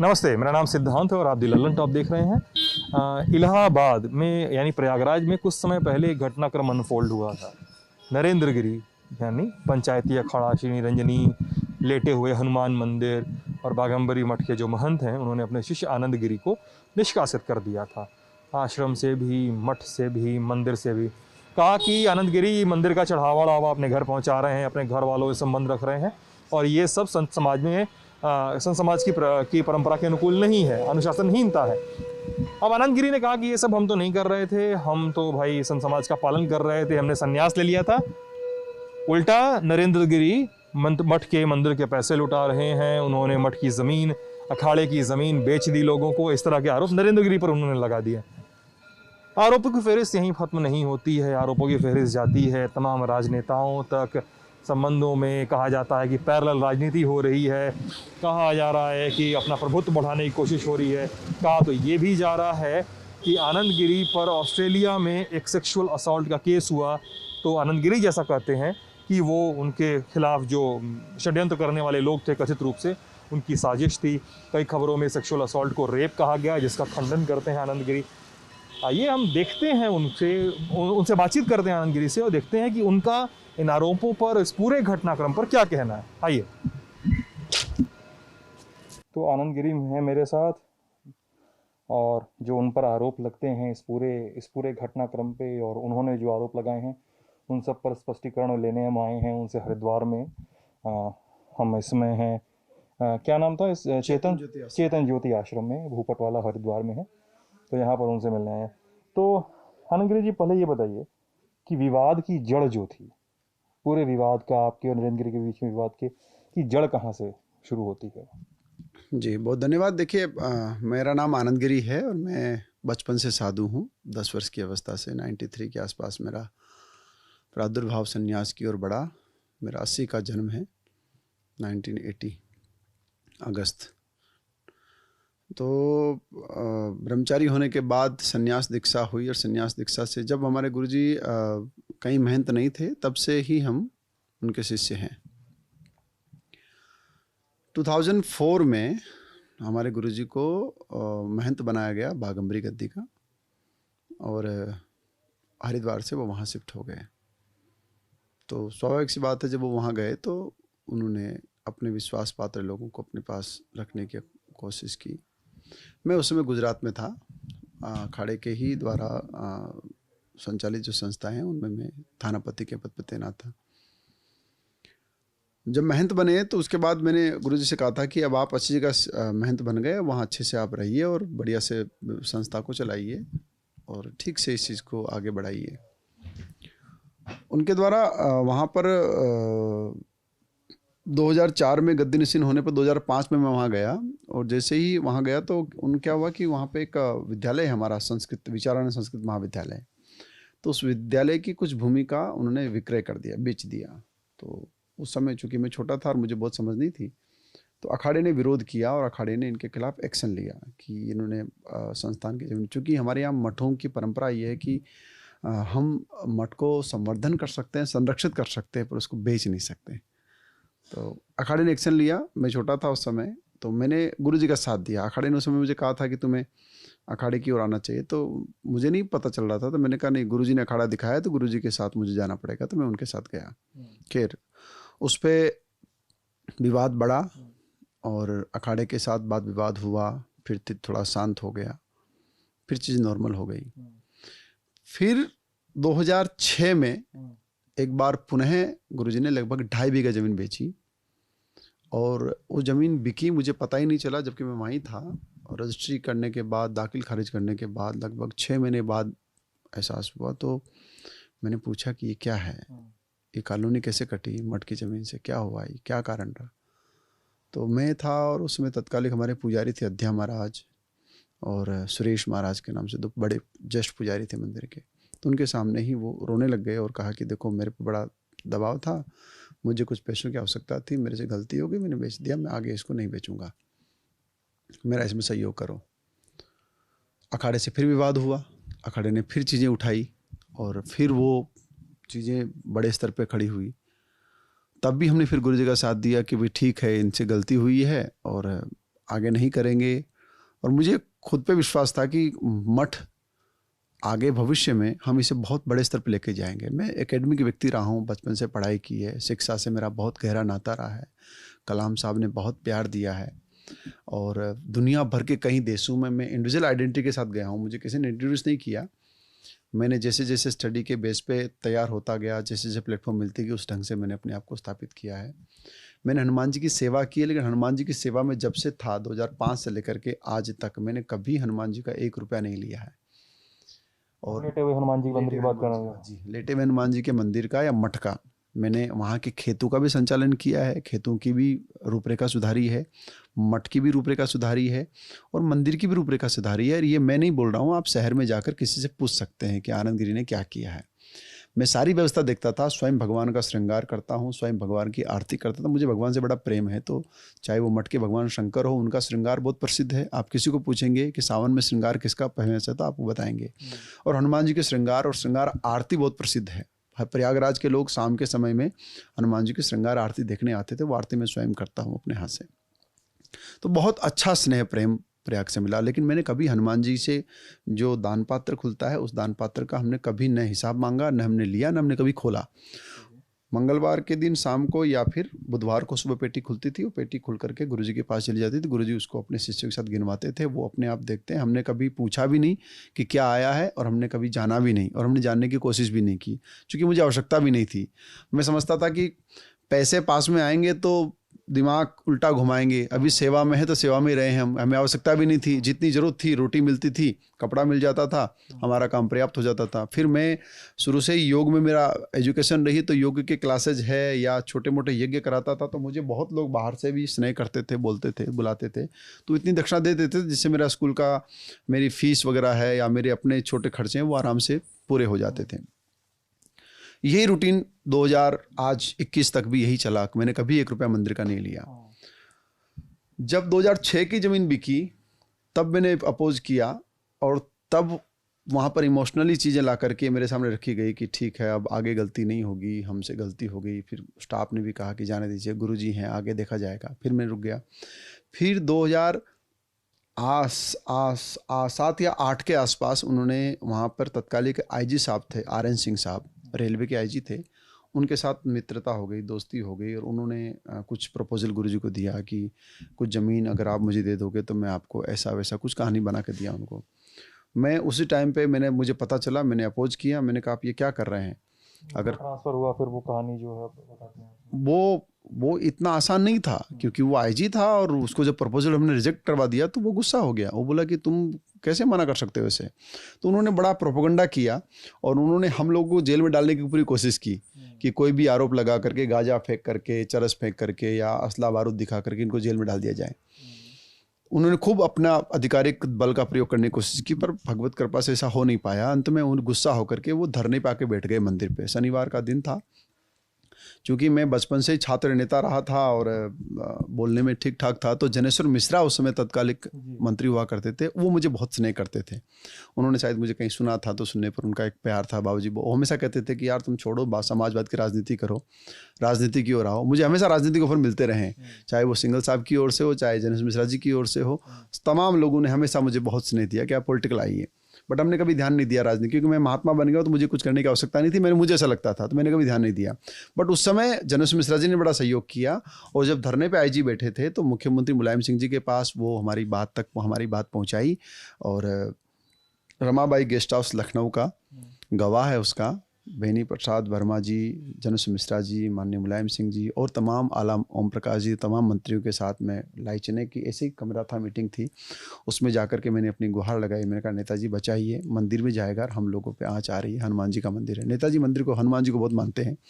नमस्ते, मेरा नाम सिद्धांत है और आप द लल्लन टॉप देख रहे हैं। इलाहाबाद में यानी प्रयागराज में कुछ समय पहले एक घटनाक्रम अनफोल्ड हुआ था। नरेंद्र गिरी यानी पंचायती अखाड़ा श्री निरंजनी, लेटे हुए हनुमान मंदिर और बाघंबरी मठ के जो महंत हैं उन्होंने अपने शिष्य आनंद गिरी को निष्कासित कर दिया था, आश्रम से भी, मठ से भी, मंदिर से भी। कहा कि आनंद गिरी मंदिर का चढ़ावा वढ़ावा अपने घर पहुंचा रहे हैं, अपने घर वालों से संबंध रख रहे हैं और ये सब संत समाज में संत समाज की परंपरा के अनुकूल नहीं है, अनुशासनहीनता है। अब आनंद गिरी ने कहा कि ये सब हम तो नहीं कर रहे थे, हम तो भाई संत समाज का पालन कर रहे थे, हमने संन्यास ले लिया था। उल्टा नरेंद्र गिरी मठ के मंदिर के पैसे लुटा रहे हैं, उन्होंने मठ की ज़मीन, अखाड़े की ज़मीन बेच दी लोगों को। इस तरह के आरोप नरेंद्र गिरी पर उन्होंने लगा दिए। आरोपों की फहरिस्त यहीं खत्म नहीं होती है, आरोपों की फहरिस्त जाती है तमाम राजनेताओं तक। संबंधों में कहा जाता है कि पैरेलल राजनीति हो रही है, कहा जा रहा है कि अपना प्रभुत्व बढ़ाने की कोशिश हो रही है। कहा तो ये भी जा रहा है कि आनंद गिरी पर ऑस्ट्रेलिया में एक सेक्सुअल असॉल्ट का केस हुआ तो आनंद गिरी जैसा कहते हैं कि वो उनके खिलाफ जो षड्यंत्र करने वाले लोग थे, कथित रूप से उनकी साजिश थी। कई खबरों में सेक्सुअल असॉल्ट को रेप कहा गया, जिसका खंडन करते हैं आनंद गिरी। आइए हम देखते हैं उनसे बातचीत करते हैं आनंद गिरी से और देखते हैं कि उनका इन आरोपों पर, इस पूरे घटनाक्रम पर क्या कहना है। आइए। तो आनंद गिरी है मेरे साथ और जो उन पर आरोप लगते हैं इस पूरे घटनाक्रम पे और उन्होंने जो आरोप लगाए हैं उन सब पर स्पष्टीकरण लेने हम आए हैं उनसे हरिद्वार में। हम इसमें हैं, क्या नाम था इस चेतन ज्योति आश्रम में, भूपटवाला हरिद्वार में है, तो यहाँ पर उनसे मिलने आए हैं। तो आनंद गिरी जी, पहले ये बताइए कि विवाद की जड़ जो थी, पूरे विवाद का, आपके और नरेंद्र गिरी के बीच में विवाद की जड़ कहाँ से शुरू होती है? जी बहुत धन्यवाद। देखिए, मेरा नाम आनंद गिरी है और मैं बचपन से साधु हूँ। 10 वर्ष की अवस्था से 93 के आसपास मेरा प्रादुर्भाव संन्यास की ओर बढ़ा। मेरा 80 का जन्म है, 1980 अगस्त। तो ब्रह्मचारी होने के बाद संन्यास दीक्षा हुई और संन्यास दीक्षा से जब हमारे गुरुजी कहीं महंत नहीं थे तब से ही हम उनके शिष्य हैं। 2004 में हमारे गुरुजी को महंत बनाया गया बाघंबरी गद्दी का और हरिद्वार से वो वहाँ शिफ्ट हो गए। तो स्वाभाविक सी बात है, जब वो वहाँ गए तो उन्होंने अपने विश्वास पात्र लोगों को अपने पास रखने की कोशिश की। मैं उस समय गुजरात में था, अखाड़े के ही द्वारा संचालित जो संस्था हैं उनमें मैं थानापति के पद पर तैनात था। जब महंत बने तो उसके बाद मैंने गुरुजी से कहा था कि अब आप अच्छी जगह महंत बन गए, वहाँ अच्छे से आप रहिए और बढ़िया से संस्था को चलाइए और ठीक से इस चीज़ को आगे बढ़ाइए। उनके द्वारा वहाँ पर 2004 में गद्दी नशीन होने पर 2005 में मैं वहाँ गया और जैसे ही वहाँ गया तो क्या हुआ कि वहाँ पे एक विद्यालय है हमारा, संस्कृत विचारानंद संस्कृत महाविद्यालय। तो उस विद्यालय की कुछ भूमि का उन्होंने विक्रय कर दिया, बेच दिया। तो उस समय चूँकि मैं छोटा था और मुझे बहुत समझ नहीं थी, तो अखाड़े ने विरोध किया और अखाड़े ने इनके खिलाफ एक्शन लिया कि इन्होंने संस्थान की जमीन, चूँकि हमारे यहाँ मठों की परंपरा ये है कि हम मठ को संवर्धन कर सकते हैं, संरक्षित कर सकते हैं, पर उसको बेच नहीं सकते। तो अखाड़े ने एक्शन लिया। मैं छोटा था उस समय, तो मैंने गुरुजी का साथ दिया। अखाड़े ने उस समय मुझे कहा था कि तुम्हें अखाड़े की ओर आना चाहिए, तो मुझे नहीं पता चल रहा था, तो मैंने कहा नहीं, गुरुजी ने अखाड़ा दिखाया तो गुरुजी के साथ मुझे जाना पड़ेगा, तो मैं उनके साथ गया। खैर उस पर विवाद बढ़ा और अखाड़े के साथ बात विवाद हुआ, फिर थोड़ा शांत हो गया, फिर चीज़ नॉर्मल हो गई। फिर 2006 में एक बार पुनः गुरुजी ने लगभग 2.5 बीघा ज़मीन बेची और वो ज़मीन बिकी, मुझे पता ही नहीं चला जबकि मैं वहीं था। और रजिस्ट्री करने के बाद, दाखिल खारिज करने के बाद लगभग 6 महीने बाद एहसास हुआ। तो मैंने पूछा कि ये क्या है, ये कॉलोनी कैसे कटी मठ की ज़मीन से, क्या हुआ, ये क्या कारण रहा। तो मैं था और उसमें तत्कालिक हमारे पुजारी थे अध्या महाराज और सुरेश महाराज के नाम से 2 बड़े ज्येष्ठ पुजारी थे मंदिर के। तो उनके सामने ही वो रोने लग गए और कहा कि देखो मेरे पे बड़ा दबाव था, मुझे कुछ पैसों की आवश्यकता थी, मेरे से गलती हो गई, मैंने बेच दिया, मैं आगे इसको नहीं बेचूंगा, मेरा इसमें सहयोग करो। अखाड़े से फिर विवाद हुआ, अखाड़े ने फिर चीज़ें उठाई और फिर वो चीज़ें बड़े स्तर पे खड़ी हुई। तब भी हमने फिर गुरुजी का साथ दिया कि भाई ठीक है, इनसे गलती हुई है और आगे नहीं करेंगे। और मुझे खुद पे विश्वास था कि मठ आगे भविष्य में हम इसे बहुत बड़े स्तर पर लेके जाएंगे। मैं एकेडमिक व्यक्ति रहा हूँ, बचपन से पढ़ाई की है, शिक्षा से मेरा बहुत गहरा नाता रहा है। कलाम साहब ने बहुत प्यार दिया है और दुनिया भर के कई देशों में मैं इंडिविजुअल आइडेंटिटी के साथ गया हूँ। मुझे किसी ने इंट्रोड्यूस नहीं किया। मैंने जैसे जैसे स्टडी के बेस पे तैयार होता गया, जैसे जैसे प्लेटफॉर्म मिलती गई, उस ढंग से मैंने अपने आप को स्थापित किया है। मैंने हनुमान जी की सेवा की है, लेकिन हनुमान जी की सेवा में जब से था 2005 से लेकर के आज तक मैंने कभी हनुमान जी का 1 रुपया नहीं लिया है। और लेटे हुए हनुमान जी के मंदिर की बात कर रहे हैं जी, लेटे हुए हनुमान जी के मंदिर का या मठ का, मैंने वहाँ के खेतों का भी संचालन किया है, खेतों की भी रूपरेखा सुधारी है, मठ की भी रूपरेखा सुधारी है और मंदिर की भी रूपरेखा सुधारी है। और ये मैं नहीं बोल रहा हूँ, आप शहर में जाकर किसी से पूछ सकते हैं कि आनंद गिरी ने क्या किया है। मैं सारी व्यवस्था देखता था, स्वयं भगवान का श्रृंगार करता हूँ, स्वयं भगवान की आरती करता था। मुझे भगवान से बड़ा प्रेम है, तो चाहे वो मठ के भगवान शंकर हो, उनका श्रृंगार बहुत प्रसिद्ध है। आप किसी को पूछेंगे कि सावन में श्रृंगार किसका फेमस है तो आपको बताएंगे। और हनुमान जी के श्रृंगार और श्रृंगार आरती बहुत प्रसिद्ध है। प्रयागराज के लोग शाम के समय में हनुमान जी की श्रृंगार आरती देखने आते थे, वो आरती मैं स्वयं करता हूँ अपने हाथ से। तो बहुत अच्छा स्नेह प्रेम प्रयाग से मिला। लेकिन मैंने कभी हनुमान जी से जो दान पात्र खुलता है, उस दान पात्र का हमने कभी न हिसाब मांगा, न हमने लिया, न हमने कभी खोला। मंगलवार के दिन शाम को या फिर बुधवार को सुबह पेटी खुलती थी, वो पेटी खुल करके गुरुजी के पास चली जाती थी। गुरुजी उसको अपने शिष्य के साथ गिनवाते थे, वो अपने आप देखते हैं। हमने कभी पूछा भी नहीं कि क्या आया है और हमने कभी जाना भी नहीं और हमने जानने की कोशिश भी नहीं की, क्योंकि मुझे आवश्यकता भी नहीं थी। मैं समझता था कि पैसे पास में आएंगे तो दिमाग उल्टा घुमाएंगे, अभी सेवा में है तो सेवा में रहे हैं हम, हमें आवश्यकता भी नहीं थी। जितनी ज़रूरत थी, रोटी मिलती थी, कपड़ा मिल जाता था, हमारा काम पर्याप्त हो जाता था। फिर मैं शुरू से ही योग में मेरा एजुकेशन रही, तो योग के क्लासेज है या छोटे मोटे यज्ञ कराता था, तो मुझे बहुत लोग बाहर से भी स्नेह करते थे, बोलते थे, बुलाते थे, तो इतनी दक्षिणा दे देते थे जिससे मेरा स्कूल का मेरी फीस वगैरह है या मेरे अपने छोटे खर्चे हैं वो आराम से पूरे हो जाते थे। यही रूटीन 2021 तक भी यही चला। मैंने कभी 1 रुपया मंदिर का नहीं लिया। जब 2006 की ज़मीन बिकी तब मैंने अपोज किया और तब वहाँ पर इमोशनली चीज़ें ला करके मेरे सामने रखी गई कि ठीक है, अब आगे गलती नहीं होगी, हमसे गलती हो गई। फिर स्टाफ ने भी कहा कि जाने दीजिए, गुरुजी हैं, आगे देखा जाएगा। फिर मैं रुक गया। फिर 2007 या 8 के आसपास उन्होंने वहाँ पर तत्कालिक आईजी साहब थे, RN सिंह साहब, रेलवे के आईजी थे, उनके साथ मित्रता हो गई, दोस्ती हो गई और उन्होंने कुछ प्रपोजल गुरुजी को दिया कि कुछ ज़मीन अगर आप मुझे दे दोगे तो मैं आपको ऐसा वैसा कुछ कहानी बना के दिया उनको। मैं उसी टाइम पे मुझे पता चला, मैंने अपोज किया। मैंने कहा आप ये क्या कर रहे हैं? अगर ट्रांसफर हुआ फिर वो कहानी जो है बताते हैं। वो इतना आसान नहीं था, क्योंकि वो आईजी था और उसको जब प्रपोजल हमने रिजेक्ट करवा दिया तो वो गुस्सा हो गया। वो बोला कि तुम कैसे मना कर सकते हो इसे। तो उन्होंने बड़ा प्रोपेगेंडा किया और उन्होंने हम लोगों को जेल में डालने की पूरी कोशिश की कि कोई भी आरोप लगा करके, गाजा फेंक करके, चरस फेंक करके या असला बारूद दिखा करके इनको जेल में डाल दिया जाए। उन्होंने खूब अपना आधिकारिक बल का प्रयोग करने की कोशिश की, पर भगवत कृपा से ऐसा हो नहीं पाया। अंत में उन गुस्सा होकर के वो धरने पे आके बैठ गए मंदिर पे। शनिवार का दिन था। चूँकि मैं बचपन से ही छात्र नेता रहा था और बोलने में ठीक ठाक था, तो जनेश्वर मिश्रा उस समय तत्कालिक मंत्री हुआ करते थे, वो मुझे बहुत स्नेह करते थे। उन्होंने शायद मुझे कहीं सुना था, तो सुनने पर उनका एक प्यार था। बाबूजी वो हमेशा कहते थे कि यार तुम छोड़ो, समाजवाद की राजनीति करो, राजनीति की ओर आओ। मुझे हमेशा राजनीति के ऑफर मिलते रहे, चाहे वो सिंगल साहब की ओर से हो, चाहे जनेश्वर मिश्रा जी की ओर से हो। तमाम लोगों ने हमेशा मुझे बहुत स्नेह दिया कि आप पॉलिटिकल आइए, बट हमने कभी ध्यान नहीं दिया राजनीति, क्योंकि मैं महात्मा बन गया तो मुझे कुछ करने की आवश्यकता नहीं थी। मुझे ऐसा लगता था, तो मैंने कभी ध्यान नहीं दिया। बट उस समय जनेश्वर मिश्रा जी ने बड़ा सहयोग किया और जब धरने पे आईजी बैठे थे तो मुख्यमंत्री मुलायम सिंह जी के पास वो हमारी बात पहुंचाई। और रमाबाई गेस्ट हाउस लखनऊ का गवाह है उसका, बेनी प्रसाद वर्मा जी, जनेश्वर मिश्रा जी, माननीय मुलायम सिंह जी और तमाम आला ओम प्रकाश जी, तमाम मंत्रियों के साथ में लाइचने की ऐसे ही कमरा था, मीटिंग थी। उसमें जाकर के मैंने अपनी गुहार लगाई। मैंने कहा नेताजी बचाइए, मंदिर में जाएगा और हम लोगों पे आँच आ रही है। हनुमान जी का मंदिर है, नेताजी मंदिर को, हनुमान जी को बहुत मानते हैं। तो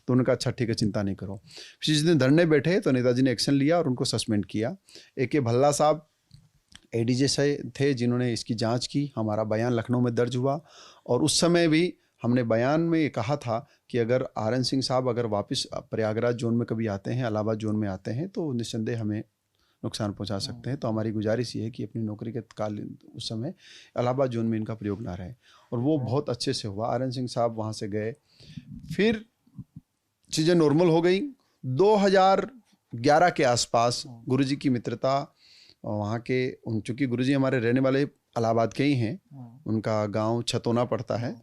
उन्होंने कहा अच्छा ठीक है, चिंता नहीं करो। फिर जिस दिन धरने बैठे तो नेताजी ने एक्शन लिया और उनको सस्पेंड किया। AK भल्ला साहब ADJ से थे जिन्होंने इसकी जाँच की। हमारा बयान लखनऊ में दर्ज हुआ और उस समय भी हमने बयान में ये कहा था कि अगर RN सिंह साहब अगर वापस प्रयागराज जोन में कभी आते हैं, इलाहाबाद जोन में आते हैं, तो निस्संदेह हमें नुकसान पहुंचा सकते हैं। तो हमारी गुजारिश ये है कि अपनी नौकरी के काल उस समय इलाहाबाद जोन में इनका प्रयोग ना रहे। और वो बहुत अच्छे से हुआ। RN सिंह साहब वहाँ से गए, फिर चीज़ें नॉर्मल हो गई। 2011 के आसपास गुरुजी की मित्रता और वहाँ के चूँकि गुरुजी हमारे रहने वाले इलाहाबाद के ही हैं, उनका गांव छतौना पड़ता है,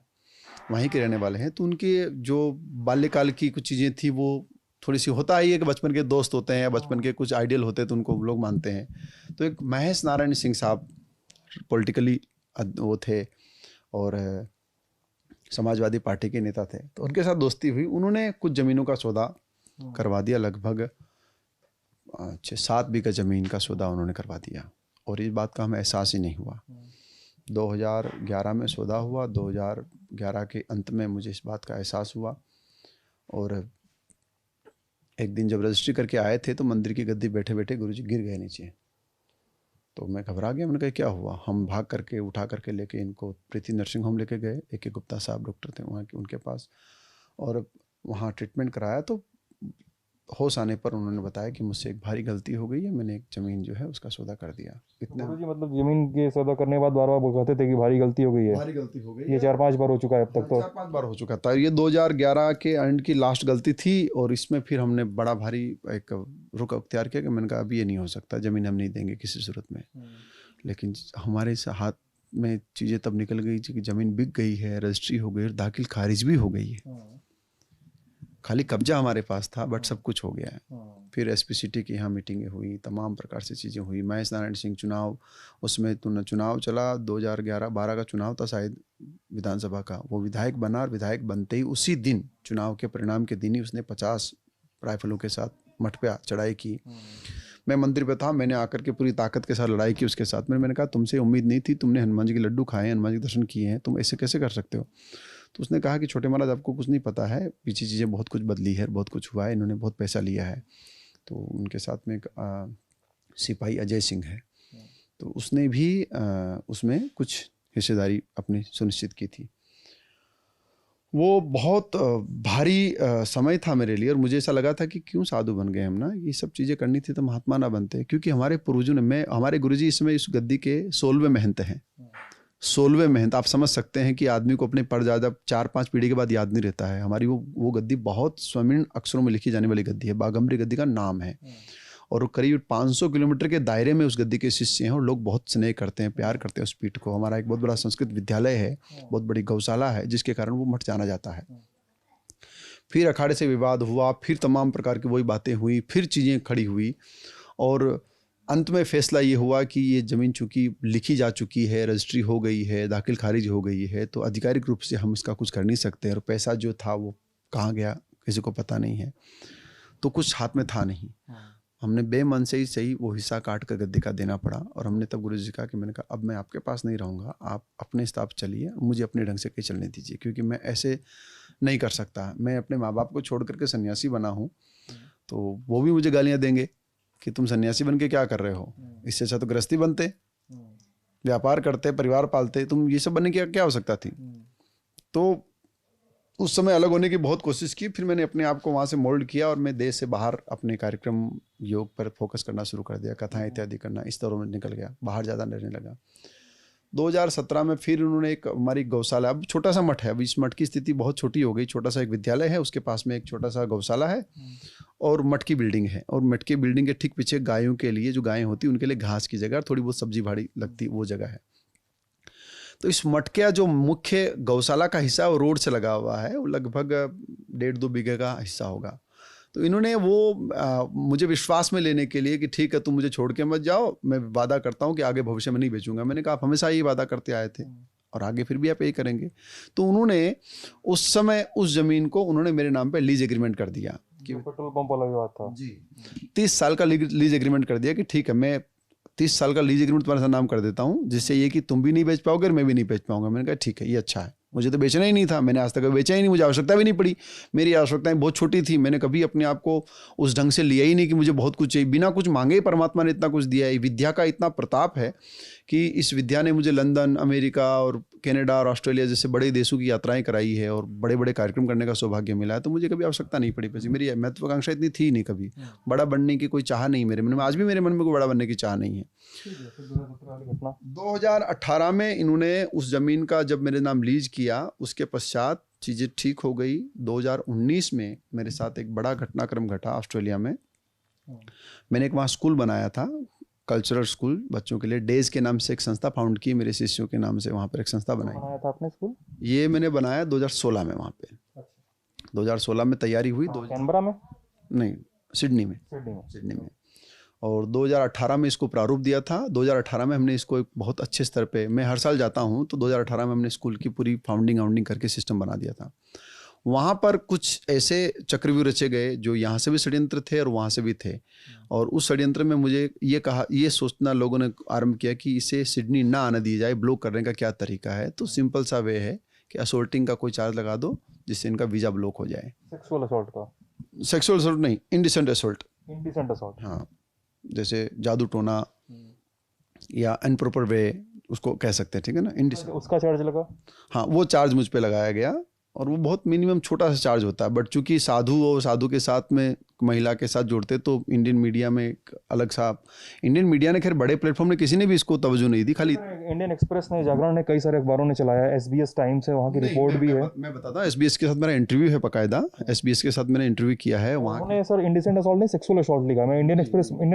वहीं के रहने वाले हैं। तो उनके जो बाल्यकाल की कुछ चीज़ें थी वो थोड़ी सी, होता ही है कि बचपन के दोस्त होते हैं या बचपन के कुछ आइडियल होते हैं तो उनको लोग मानते हैं। तो एक महेश नारायण सिंह साहब पॉलिटिकली वो थे और समाजवादी पार्टी के नेता थे, तो उनके साथ दोस्ती हुई। उन्होंने कुछ ज़मीनों का सौदा करवा दिया, लगभग 6-7 बीघा ज़मीन का सौदा उन्होंने करवा दिया, और इस बात का हमें एहसास ही नहीं हुआ। 2011 में सौदा हुआ, 2011 के अंत में मुझे इस बात का एहसास हुआ। और एक दिन जब रजिस्ट्री करके आए थे तो मंदिर की गद्दी बैठे बैठे गुरुजी गिर गए नीचे। तो मैं घबरा गया, मैंने कहा क्या हुआ। हम भाग करके उठा करके लेके इनको प्रीति नर्सिंग होम लेके गए, AK गुप्ता साहब डॉक्टर थे वहाँ के, उनके पास, और वहाँ ट्रीटमेंट कराया। तो होश आने पर उन्होंने बताया कि मुझसे एक भारी गलती हो गई है, मैंने एक ज़मीन जो है उसका सौदा कर दिया। इतना गुरुजी मतलब जमीन के सौदा करने के बाद बार बार वो कहते थे कि भारी गलती हो गई है। भारी गलती हो गई, ये 4-5 बार हो चुका है अब तक। तो 4-5 बार हो चुका था। ये 2011 के एंड की लास्ट गलती थी, और इसमें फिर हमने बड़ा भारी एक रुख अख्तियार किया कि मैंने कहा अभी ये नहीं हो सकता, ज़मीन हम नहीं देंगे किसी सूरत में। लेकिन हमारे हाथ में चीज़ें तब निकल गई कि ज़मीन बिक गई है, रजिस्ट्री हो गई, दाखिल खारिज भी हो गई है। खाली कब्जा हमारे पास था, बट सब कुछ हो गया है। फिर SPCT की यहाँ मीटिंगें हुई, तमाम प्रकार से चीज़ें हुई। महेश नारायण सिंह चुनाव, उसमें चुनाव चला, 2011-12 का चुनाव था शायद विधानसभा का। वो विधायक बना, और विधायक बनते ही उसी दिन, चुनाव के परिणाम के दिन ही, उसने 50 राइफलों के साथ मठ पे चढ़ाई की। मैं मंदिर पे था, मैंने आकर के पूरी ताकत के साथ लड़ाई की उसके साथ। मैंने कहा तुमसे उम्मीद नहीं थी, तुमने हनुमान जी के लड्डू खाए, हनुमान जी के दर्शन किए हैं, तुम ऐसे कैसे कर सकते हो। तो उसने कहा कि छोटे महाराज आपको कुछ नहीं पता है, पीछे चीज़ें बहुत कुछ बदली है, बहुत कुछ हुआ है, इन्होंने बहुत पैसा लिया है। तो उनके साथ में एक सिपाही अजय सिंह है, तो उसने भी उसमें कुछ हिस्सेदारी अपनी सुनिश्चित की थी। वो बहुत भारी समय था मेरे लिए, और मुझे ऐसा लगा था कि क्यों साधु बन गए हम ना, ये सब चीज़ें करनी थी तो महात्मा ना बनते। क्योंकि हमारे पूर्वजों ने, हमारे गुरुजी इसमें इस गद्दी के 16वें महंत हैं। 16वें महंत, आप समझ सकते हैं कि आदमी को अपने परदादा 4-5 पीढ़ी के बाद याद नहीं रहता है। हमारी वो गद्दी बहुत स्वर्ण अक्षरों में लिखी जाने वाली गद्दी है, बाघम्बरी गद्दी का नाम है। और करीब 500 किलोमीटर के दायरे में उस गद्दी के शिष्य हैं, और लोग बहुत स्नेह करते हैं, प्यार करते हैं उस पीठ को। हमारा एक बहुत बड़ा संस्कृत विद्यालय है, बहुत बड़ी गौशाला है, जिसके कारण वो मठ जाना जाता है। फिर अखाड़े से विवाद हुआ, फिर तमाम प्रकार की वही बातें हुई, फिर चीज़ें खड़ी हुई, और अंत में फैसला ये हुआ कि ये ज़मीन चूँकि लिखी जा चुकी है, रजिस्ट्री हो गई है, दाखिल खारिज हो गई है, तो आधिकारिक रूप से हम इसका कुछ कर नहीं सकते। और पैसा जो था वो कहाँ गया किसी को पता नहीं है, तो कुछ हाथ में था नहीं। हमने बेमन से ही सही वो हिस्सा काट कर गद्दी का देना पड़ा। और हमने तब गुरुजी का कि मैंने कहा अब मैं आपके पास नहीं रहूँगा, आप अपने हिसाब चलिए, मुझे अपने ढंग से कहीं चलने दीजिए, क्योंकि मैं ऐसे नहीं कर सकता। मैं अपने माँ बाप को छोड़ करके सन्यासी बना हूँ, तो वो भी मुझे गालियाँ देंगे कि तुम सन्यासी बन के क्या कर रहे हो, इससे अच्छा तो गृहस्थी बनते, व्यापार करते, परिवार पालते, तुम ये सब बनने की क्या आवश्यकता थी। तो उस समय अलग होने की बहुत कोशिश की। फिर मैंने अपने आप को वहाँ से मोल्ड किया, और मैं देश से बाहर अपने कार्यक्रम योग पर फोकस करना शुरू कर दिया, कथाएं इत्यादि करना, इस तरह में निकल गया, बाहर ज़्यादा रहने लगा। 2017 में फिर उन्होंने एक हमारी गौशाला, अब छोटा सा मठ है, अब इस मठ की स्थिति बहुत छोटी हो गई, छोटा सा एक विद्यालय है, उसके पास में एक छोटा सा गौशाला है, और मठ की बिल्डिंग है। और मठ की बिल्डिंग के ठीक पीछे गायों के लिए, जो गायें होती उनके लिए घास की जगह, थोड़ी बहुत सब्जी भाड़ी लगती, वो जगह है। तो इस मठ का जो मुख्य गौशाला का हिस्सा वो रोड से लगा हुआ है, वो लगभग 1.5-2 बीघे का हिस्सा होगा। तो इन्होंने वो मुझे विश्वास में लेने के लिए कि ठीक है तुम मुझे छोड़ के मत जाओ, मैं वादा करता हूँ कि आगे भविष्य में नहीं बेचूंगा। मैंने कहा आप हमेशा यही वादा करते आए थे, और आगे फिर भी आप यही करेंगे। तो उन्होंने उस समय उस ज़मीन को उन्होंने मेरे नाम पे लीज एग्रीमेंट कर दिया कि पेट्रोल पंप वाला विवाद था जी, 30 साल का लीज एग्रीमेंट कर दिया कि ठीक है मैं 30 साल का लीज एग्रीमेंट तुम्हारे साथ नाम कर देता हूँ, जिससे ये कि तुम भी नहीं बेच पाओगे और मैं भी नहीं बेच पाऊंगा। मैंने कहा ठीक है, ये अच्छा है, मुझे तो बेचना ही नहीं था, मैंने आज तक बेचा ही नहीं, मुझे आवश्यकता भी नहीं पड़ी, मेरी आवश्यकताएं बहुत छोटी थी, मैंने कभी अपने आप को उस ढंग से लिया ही नहीं कि मुझे बहुत कुछ चाहिए। बिना कुछ मांगे ही परमात्मा ने इतना कुछ दिया है। विद्या का इतना प्रताप है कि इस विद्या ने मुझे लंदन, अमेरिका और कनाडा और ऑस्ट्रेलिया जैसे बड़े देशों की यात्राएं कराई है, और बड़े बड़े कार्यक्रम करने का सौभाग्य मिला है। तो मुझे कभी आवश्यकता नहीं पड़ी पैसे, मेरी महत्वाकांक्षा इतनी थी नहीं, कभी बड़ा बनने की कोई चाह नहीं मेरे मन में, आज भी मेरे मन में कोई बड़ा बनने की चाह नहीं है। 2018 में इन्होंने उस ज़मीन का जब मेरे नाम लीज किया, उसके पश्चात चीज़ें ठीक हो गई। 2019 में मेरे साथ एक बड़ा घटनाक्रम घटा ऑस्ट्रेलिया में। मैंने एक वहाँ स्कूल बनाया था, कल्चरल स्कूल बच्चों के लिए डेज के नाम से एक संस्था फाउंड की, मेरे शिष्यों के नाम से वहाँ पर एक संस्था बनाई। बनाया था आपने स्कूल? ये मैंने बनाया 2016 में वहाँ पे। 2016 में तैयारी हुई। कैनबरा में नहीं, सिडनी में। सिडनी में। और 2018 में इसको प्रारूप दिया था। 2018 में हमने इसको एक बहुत अच्छे स्तर पे, मैं हर साल जाता हूँ, तो 2018 में हमने स्कूल की पूरी फाउंडिंग करके सिस्टम बना दिया था। वहाँ पर कुछ ऐसे चक्रव्यूह रचे गए जो यहाँ से भी षड्यंत्र थे और वहाँ से भी थे। और उस षड्यंत्र में मुझे ये सोचना लोगों ने आरंभ किया कि इसे सिडनी ना आने दिया जाए, ब्लॉक करने का क्या तरीका है। तो सिंपल सा वे है कि असोल्टिंग का कोई चार्ज लगा दो जिससे इनका वीज़ा ब्लॉक हो जाए। सेक्सुअल असॉल्ट का? सेक्सुअल असोल्ट नहीं, इंडिसेंट असोल्ट। इंडिसेंट असॉल्ट, हाँ, जैसे जादू टोना या अनप्रॉपर वे उसको कह सकते हैं, ठीक है ना, इंडिसेंट। उसका चार्ज लगा? हाँ, वो चार्ज मुझ पे लगाया गया और वो बहुत मिनिमम छोटा सा चार्ज होता है। बट चूंकि साधु और साधु के साथ में महिला के साथ जुड़ते, तो इंडियन मीडिया में एक अलग सा, इंडियन मीडिया ने, खैर बड़े प्लेटफॉर्म ने किसी ने भी इसको तवज्जो नहीं दी। खाली इंडियन एक्सप्रेस ने, जागरण ने, कई सारे अखबारों ने चलाया, SBS टाइम्स है, वहाँ की रिपोर्ट भी है। मैं बताता हूँ, SBS के साथ मेरा इंटरव्यू है बकायदा। SBS के साथ मैंने इंटरव्यू किया है। वहाँ उन्होंने सर इंडिसेंट असॉल्ट नहीं, सेक्सुअल असॉल्ट लिखा। मैं इंडियन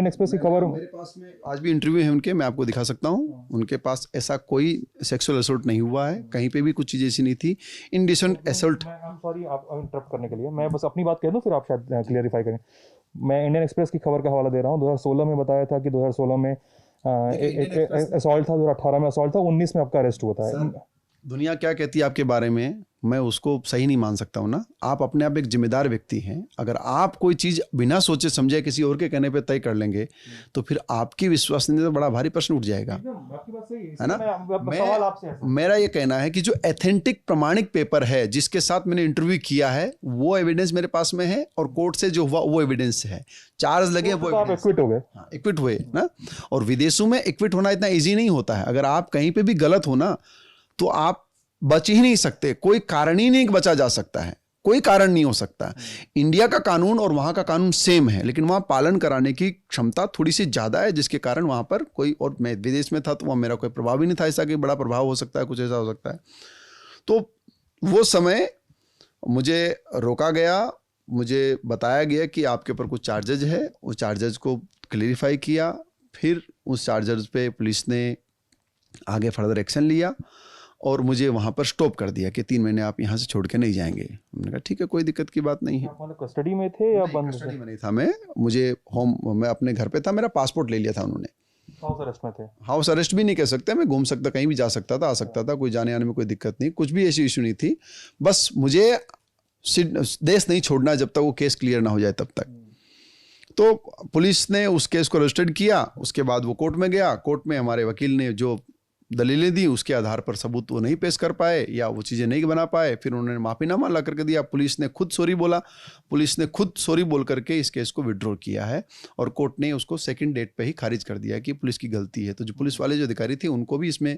एक्सप्रेस की खबर, मेरे पास में आज भी इंटरव्यू है उनके, मैं आपको दिखा सकता हूँ। उनके पास ऐसा कोई सेक्सुअल असॉल्ट नहीं हुआ है, कहीं पे भी कुछ चीज़ ऐसी नहीं थी। इंडिसेंट असॉल्ट, सॉरी आप इंटरप्ट करने के लिए, मैं बस अपनी बात कह दूं, फिर आप शायद क्लियरिफाई करें। मैं इंडियन एक्सप्रेस की खबर का हवाला दे रहा हूँ। 2016 में बताया था कि 2016 में असॉल्ट था, 2018 में असॉल्ट था, 19 में आपका अरेस्ट हुआ था। दुनिया क्या कहती है आपके बारे में, मैं उसको सही नहीं मान सकता हूँ ना। आप अपने आप एक जिम्मेदार व्यक्ति हैं। अगर आप कोई चीज़ बिना सोचे समझे किसी और के कहने पे तय कर लेंगे, तो फिर आपकी विश्वसनीयता बड़ा भारी प्रश्न उठ जाएगा, है ना। मेरा ये कहना है कि जो एथेंटिक प्रमाणिक पेपर है जिसके साथ मैंने इंटरव्यू किया है, वो एविडेंस मेरे पास में है, और कोर्ट से जो हुआ वो एविडेंस है। चार्ज लगे वो एक्विट हो गए। एक्विट हुए ना। और विदेशों में एक्विट होना इतना ईजी नहीं होता है। अगर आप कहीं पे भी गलत हो ना, तो आप बच ही नहीं सकते। कोई कारण ही नहीं बचा जा सकता है, कोई कारण नहीं हो सकता। इंडिया का कानून और वहां का कानून सेम है, लेकिन वहां पालन कराने की क्षमता थोड़ी सी ज्यादा है, जिसके कारण वहां पर कोई, और मैं विदेश में था तो वहां मेरा कोई प्रभाव ही नहीं था ऐसा कि बड़ा प्रभाव हो सकता है, कुछ ऐसा हो सकता है। तो वो समय मुझे रोका गया, मुझे बताया गया कि आपके ऊपर कुछ चार्जेज है। उस चार्जेज को क्लेरिफाई किया, फिर उस चार्जेज पे पुलिस ने आगे फर्दर एक्शन लिया और मुझे वहाँ पर स्टॉप कर दिया कि 3 महीने आप यहाँ से छोड़ के नहीं जाएंगे। मैंने कहा ठीक है, कोई दिक्कत की बात नहीं है। आप कस्टडी में थे या बंद? कस्टडी में नहीं था मैं अपने घर पे था। मेरा पासपोर्ट ले लिया था उन्होंने। हाउस अरेस्ट में थे? हाउस अरेस्ट भी नहीं कह सकते, मैं घूम सकता, कहीं भी जा सकता था, आ सकता था, कोई जाने आने में कोई दिक्कत नहीं, कुछ भी ऐसी इशू नहीं थी। बस मुझे देश नहीं छोड़ना जब तक वो केस क्लियर ना हो जाए तब तक। तो पुलिस ने उस केस को रजिस्टर्ड किया। उसके बाद वो कोर्ट में गया। कोर्ट में हमारे वकील ने जो दलीलें दी, उसके आधार पर सबूत वो नहीं पेश कर पाए या वो चीज़ें नहीं बना पाए। फिर उन्होंने माफीनामा ला करके दिया। पुलिस ने खुद सॉरी बोला। पुलिस ने खुद सॉरी बोल करके इस केस को विड्रॉ किया है, और कोर्ट ने उसको सेकंड डेट पे ही खारिज कर दिया कि पुलिस की गलती है। तो जो पुलिस वाले जो अधिकारी थे, उनको भी इसमें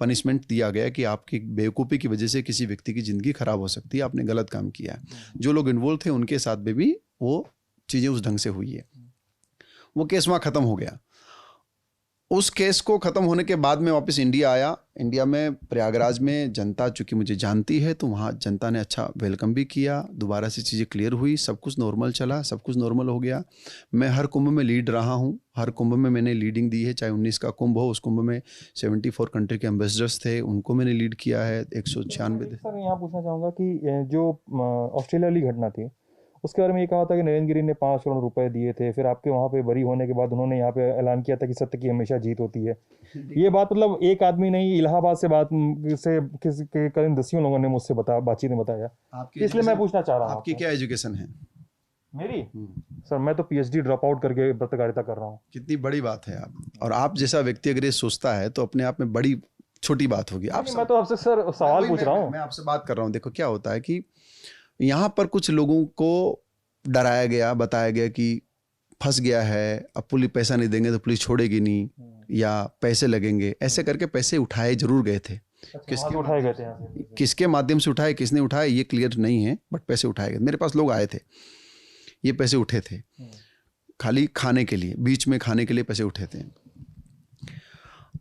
पनिशमेंट दिया गया कि आपकी बेवकूफ़ी की वजह से किसी व्यक्ति की ज़िंदगी खराब हो सकती है, आपने गलत काम किया है। जो लोग इन्वॉल्व थे उनके साथ में भी वो चीज़ें उस ढंग से हुई है। वो केस वहाँ ख़त्म हो गया। उस केस को ख़त्म होने के बाद मैं वापस इंडिया आया। इंडिया में प्रयागराज में जनता चूँकि मुझे जानती है, तो वहाँ जनता ने अच्छा वेलकम भी किया। दोबारा से चीज़ें क्लियर हुई, सब कुछ नॉर्मल चला, सब कुछ नॉर्मल हो गया। मैं हर कुंभ में लीड रहा हूँ। हर कुंभ में मैंने लीडिंग दी है, चाहे 19 का कुंभ हो। उस कुंभ में 74 कंट्री के एम्बेसडर्स थे, उनको मैंने लीड किया है। 196। सर यहाँ पूछना चाहूँगा कि जो ऑस्ट्रेलिया वाली घटना थी, उसके बारे में ये कहा था कि नरेंद्र गिरी ने 5 करोड़ रुपए दिए थे। फिर आपके वहाँ पे बरी होने के बाद उन्होंने यहाँ पे ऐलान किया था कि सत्य की हमेशा जीत होती है। ये बात मतलब एक आदमी नहीं, इलाहाबाद से बात से करीब 10 लोगों ने मुझसे बातचीत में बताया। इसलिए मैं पूछना चाह रहा हूँ, आपकी क्या एजुकेशन है? मेरी सर, मैं तो PhD ड्रॉप आउट करके पत्रकारिता कर रहा हूँ। कितनी बड़ी बात है आप, और आप जैसा व्यक्ति अगर ये सोचता है तो अपने आप में बड़ी छोटी बात होगी। मैं तो आपसे सर सवाल पूछ रहा हूँ। मैं आपसे बात कर रहा हूँ। देखो क्या होता है कि यहाँ पर कुछ लोगों को डराया गया, बताया गया कि फंस गया है, अब पुलिस पैसा नहीं देंगे तो पुलिस छोड़ेगी नहीं, या पैसे लगेंगे। ऐसे करके पैसे उठाए जरूर गए थे। किसके उठाए गए थे यहाँ से? किसके माध्यम से उठाए, किसने उठाए, ये क्लियर नहीं है, बट पैसे उठाए गए। मेरे पास लोग आए थे, ये पैसे उठे थे खाली खाने के लिए, बीच में खाने के लिए पैसे उठे थे।